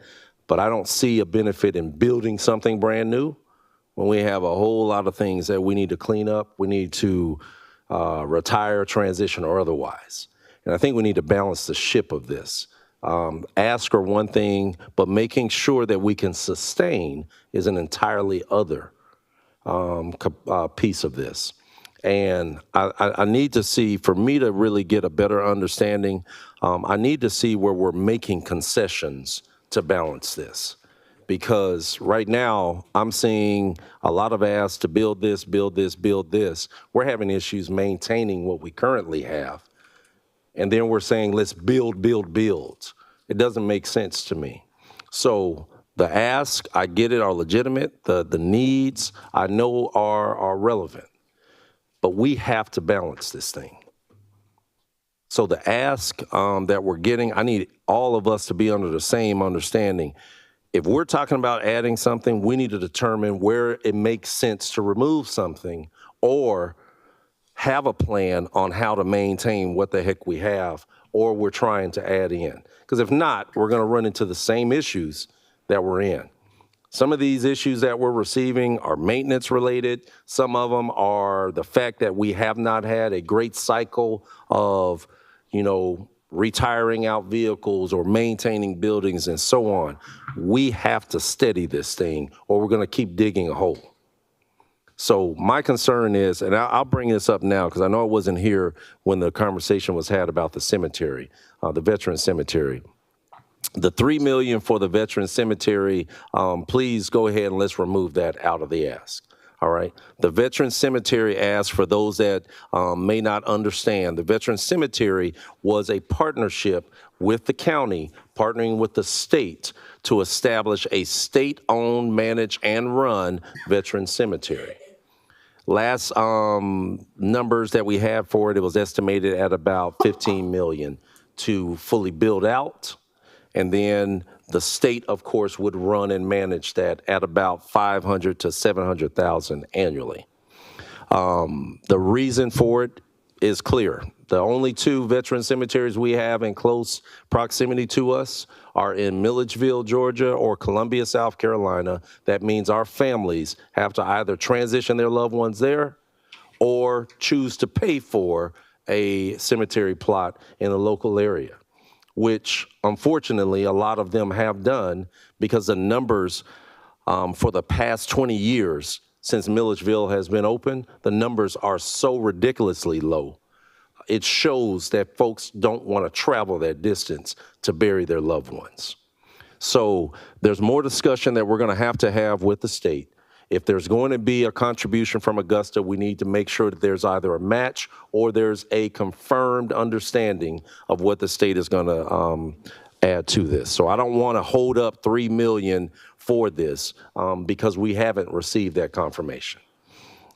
but I don't see a benefit in building something brand new when we have a whole lot of things that we need to clean up, we need to retire, transition, or otherwise. And I think we need to balance the ship of this. Ask are one thing, but making sure that we can sustain is an entirely other piece of this. And I need to see, for me to really get a better understanding, I need to see where we're making concessions to balance this. Because right now, I'm seeing a lot of asks to build this, build this, build this. We're having issues maintaining what we currently have. And then we're saying, let's build, build, build. It doesn't make sense to me. So the asks, I get it, are legitimate. The needs, I know are relevant. But we have to balance this thing. So the ask that we're getting, I need all of us to be under the same understanding. If we're talking about adding something, we need to determine where it makes sense to remove something or have a plan on how to maintain what the heck we have or we're trying to add in. Because if not, we're going to run into the same issues that we're in. Some of these issues that we're receiving are maintenance related. Some of them are the fact that we have not had a great cycle of, retiring out vehicles or maintaining buildings and so on. We have to steady this thing or we're going to keep digging a hole. So my concern is, and I'll bring this up now because I know I wasn't here when the conversation was had about the cemetery, the veteran cemetery. The $3 million for the veteran cemetery, please go ahead and let's remove that out of the ask. All right. The Veteran Cemetery asked, for those that may not understand, the Veteran Cemetery was a partnership with the county, partnering with the state to establish a state-owned, managed, and run veteran cemetery. Last numbers that we had for it, it was estimated at about $15 million to fully build out. And then the state, of course, would run and manage that at about $500,000 to $700,000 annually. The reason for it is clear. The only two veteran cemeteries we have in close proximity to us are in Milledgeville, Georgia, or Columbia, South Carolina. That means our families have to either transition their loved ones there or choose to pay for a cemetery plot in a local area, which unfortunately a lot of them have done because the numbers for the past 20 years since Milledgeville has been open, the numbers are so ridiculously low. It shows that folks don't want to travel that distance to bury their loved ones. So there's more discussion that we're going to have with the state. If there's going to be a contribution from Augusta, we need to make sure that there's either a match or there's a confirmed understanding of what the state is going to add to this. So I don't want to hold up $3 million for this because we haven't received that confirmation.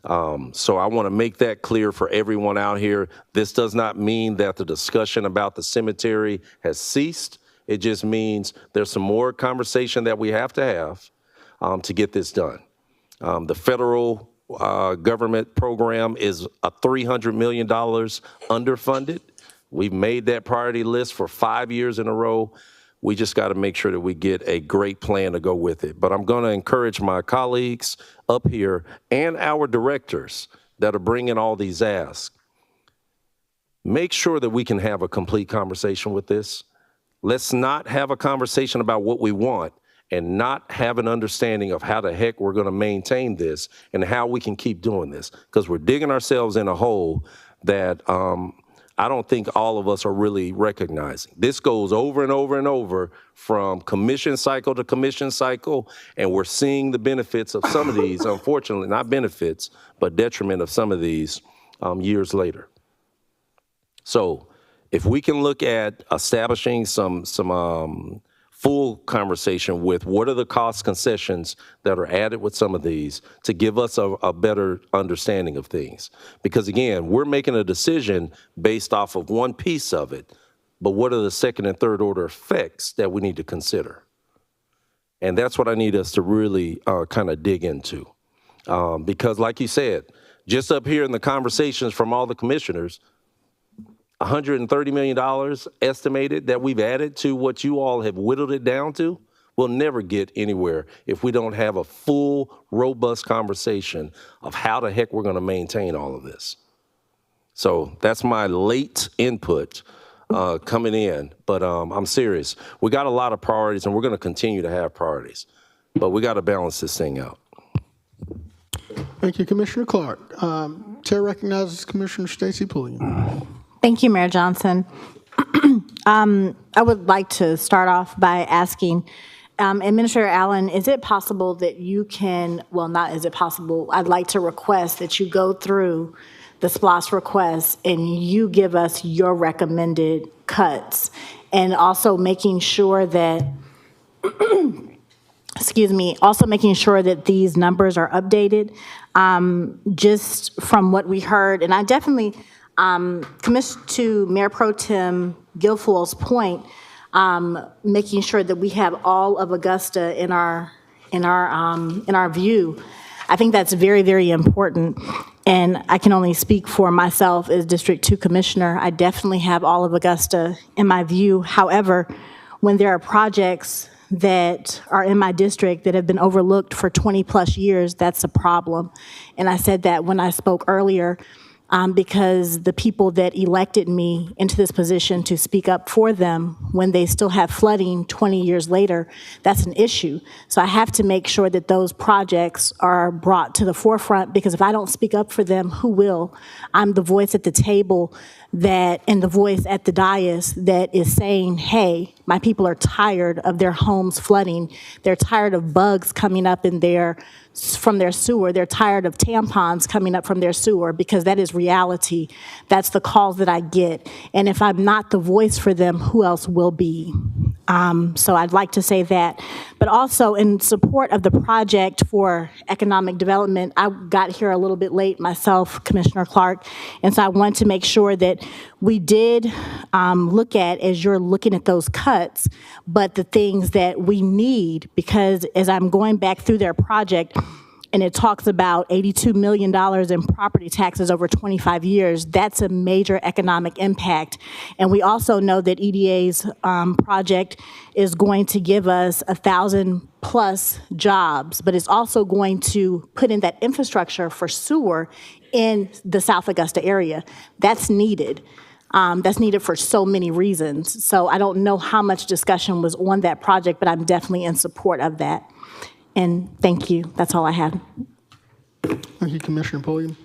So I want to make that clear for everyone out here. This does not mean that the discussion about the cemetery has ceased. It just means there's some more conversation that we have to get this done. The federal government program is a $300 million underfunded. We've made that priority list for 5 years in a row. We just got to make sure that we get a great plan to go with it. But I'm going to encourage my colleagues up here and our directors that are bringing all these asks. Make sure that we can have a complete conversation with this. Let's not have a conversation about what we want and not have an understanding of how the heck we're going to maintain this and how we can keep doing this, because we're digging ourselves in a hole that I don't think all of us are really recognizing. This goes over and over and over from commission cycle to commission cycle, and we're seeing the benefits of some of these, unfortunately, not benefits, but detriment of some of these years later. So if we can look at establishing some full conversation with what are the cost concessions that are added with some of these to give us a better understanding of things. Because again, we're making a decision based off of one piece of it, but what are the second and third order effects that we need to consider? And that's what I need us to really kind of dig into. Because like you said, just up here in the conversations from all the commissioners, $130 million estimated that we've added to what you all have whittled it down to. We'll never get anywhere if we don't have a full, robust conversation of how the heck we're going to maintain all of this. So that's my late input coming in, but I'm serious. We got a lot of priorities, and we're going to continue to have priorities, but we got to balance this thing out. Thank you, Commissioner Clark. Chair recognizes Commissioner Stacy Pulliam. Thank you, Mayor Johnson. I would like to start off by asking, Administrator Allen, is it possible that you can, well, not is it possible, I'd like to request that you go through the SPLOST requests and you give us your recommended cuts, and also making sure that, excuse me, also making sure that these numbers are updated. Just from what we heard, and I definitely, to Mayor Pro Tem Guilfoyle's point, making sure that we have all of Augusta in our view. I think that's very, very important. And I can only speak for myself as District 2 Commissioner. I definitely have all of Augusta in my view. However, when there are projects that are in my district that have been overlooked for 20-plus years, that's a problem. And I said that when I spoke earlier, because the people that elected me into this position to speak up for them when they still have flooding 20 years later, that's an issue. So I have to make sure that those projects are brought to the forefront, because if I don't speak up for them, who will? I'm the voice at the table and the voice at the dais that is saying, hey, my people are tired of their homes flooding. They're tired of bugs coming up from their sewer. They're tired of tampons coming up from their sewer, because that is reality. That's the calls that I get. And if I'm not the voice for them, who else will be? So I'd like to say that. But also in support of the project for economic development, I got here a little bit late myself, Commissioner Clark, and so I want to make sure that we did look at, as you're looking at those cuts, but the things that we need, because as I'm going back through their project, and it talks about $82 million in property taxes over 25 years, that's a major economic impact. And we also know that EDA's project is going to give us 1,000+ jobs, but it's also going to put in that infrastructure for sewer in the South Augusta area. That's needed. That's needed for so many reasons. So I don't know how much discussion was on that project, but I'm definitely in support of that. And thank you. That's all I have. Thank you, Commissioner Pulliam.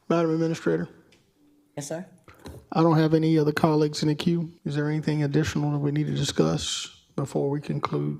Madam Administrator, Yes, sir. I don't have any other colleagues in the queue. Is there anything additional that we need to discuss before we conclude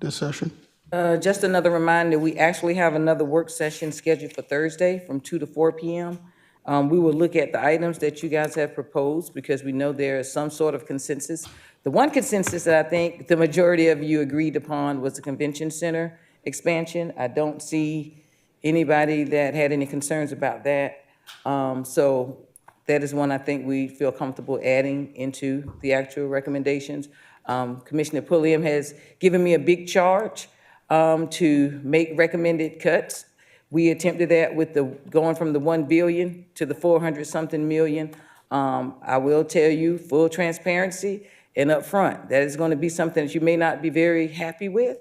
this session? Just another reminder, we actually have another work session scheduled for Thursday from 2 to 4 p.m. We will look at the items that you guys have proposed, because we know there is some sort of consensus. The one consensus that I think the majority of you agreed upon was the convention center expansion. I don't see anybody that had any concerns about that. So that is one I think we feel comfortable adding into the actual recommendations. Commissioner Pulliam has given me a big charge to make recommended cuts. We attempted that with going from the 1 billion to the 400-something million. I will tell you, full transparency and upfront, that is going to be something that you may not be very happy with,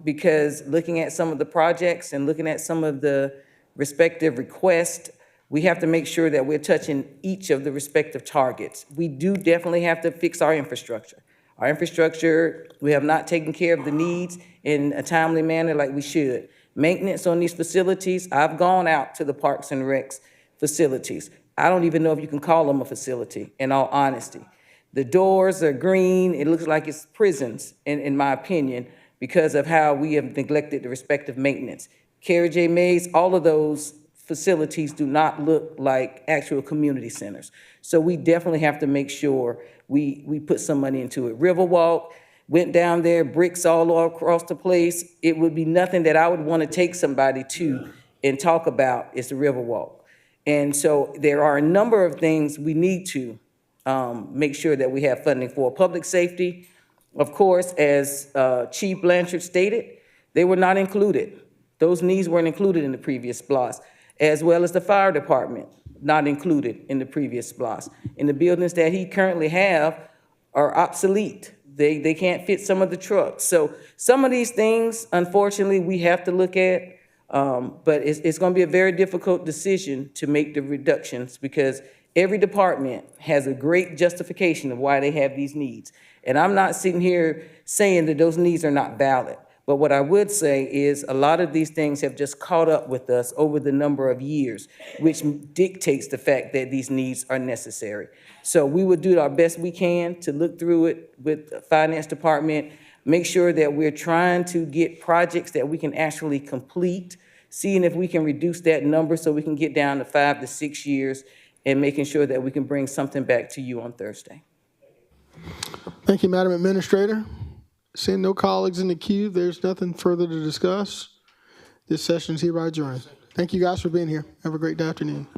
because looking at some of the projects and looking at some of the respective requests, we have to make sure that we're touching each of the respective targets. We do definitely have to fix our infrastructure. Our infrastructure, we have not taken care of the needs in a timely manner like we should. Maintenance on these facilities, I've gone out to the Parks and Recs facilities. I don't even know if you can call them a facility, in all honesty. The doors are green. It looks like it's prisons, in my opinion, because of how we have neglected the respective maintenance. Carrie J. Mays, all of those facilities do not look like actual community centers. So we definitely have to make sure we put some money into it. Riverwalk, went down there, bricks all across the place. It would be nothing that I would want to take somebody to and talk about is the Riverwalk. And so there are a number of things we need to make sure that we have funding for. Public safety, of course, as Chief Blanchard stated, they were not included. Those needs weren't included in the previous SPLOST, as well as the fire department, not included in the previous SPLOST. And the buildings that he currently have are obsolete. They can't fit some of the trucks. So some of these things, unfortunately, we have to look at, but it's going to be a very difficult decision to make the reductions, because every department has a great justification of why they have these needs. And I'm not sitting here saying that those needs are not valid, But what I would say is a lot of these things have just caught up with us over the number of years, which dictates the fact that these needs are necessary. So we would do our best we can to look through it with the finance department, make sure that we're trying to get projects that we can actually complete, seeing if we can reduce that number so we can get down to 5 to 6 years, and making sure that we can bring something back to you on Thursday. Thank you, Madam Administrator. Seeing no colleagues in the queue, there's nothing further to discuss. This session is hereby adjourned. Thank you guys for being here. Have a great afternoon.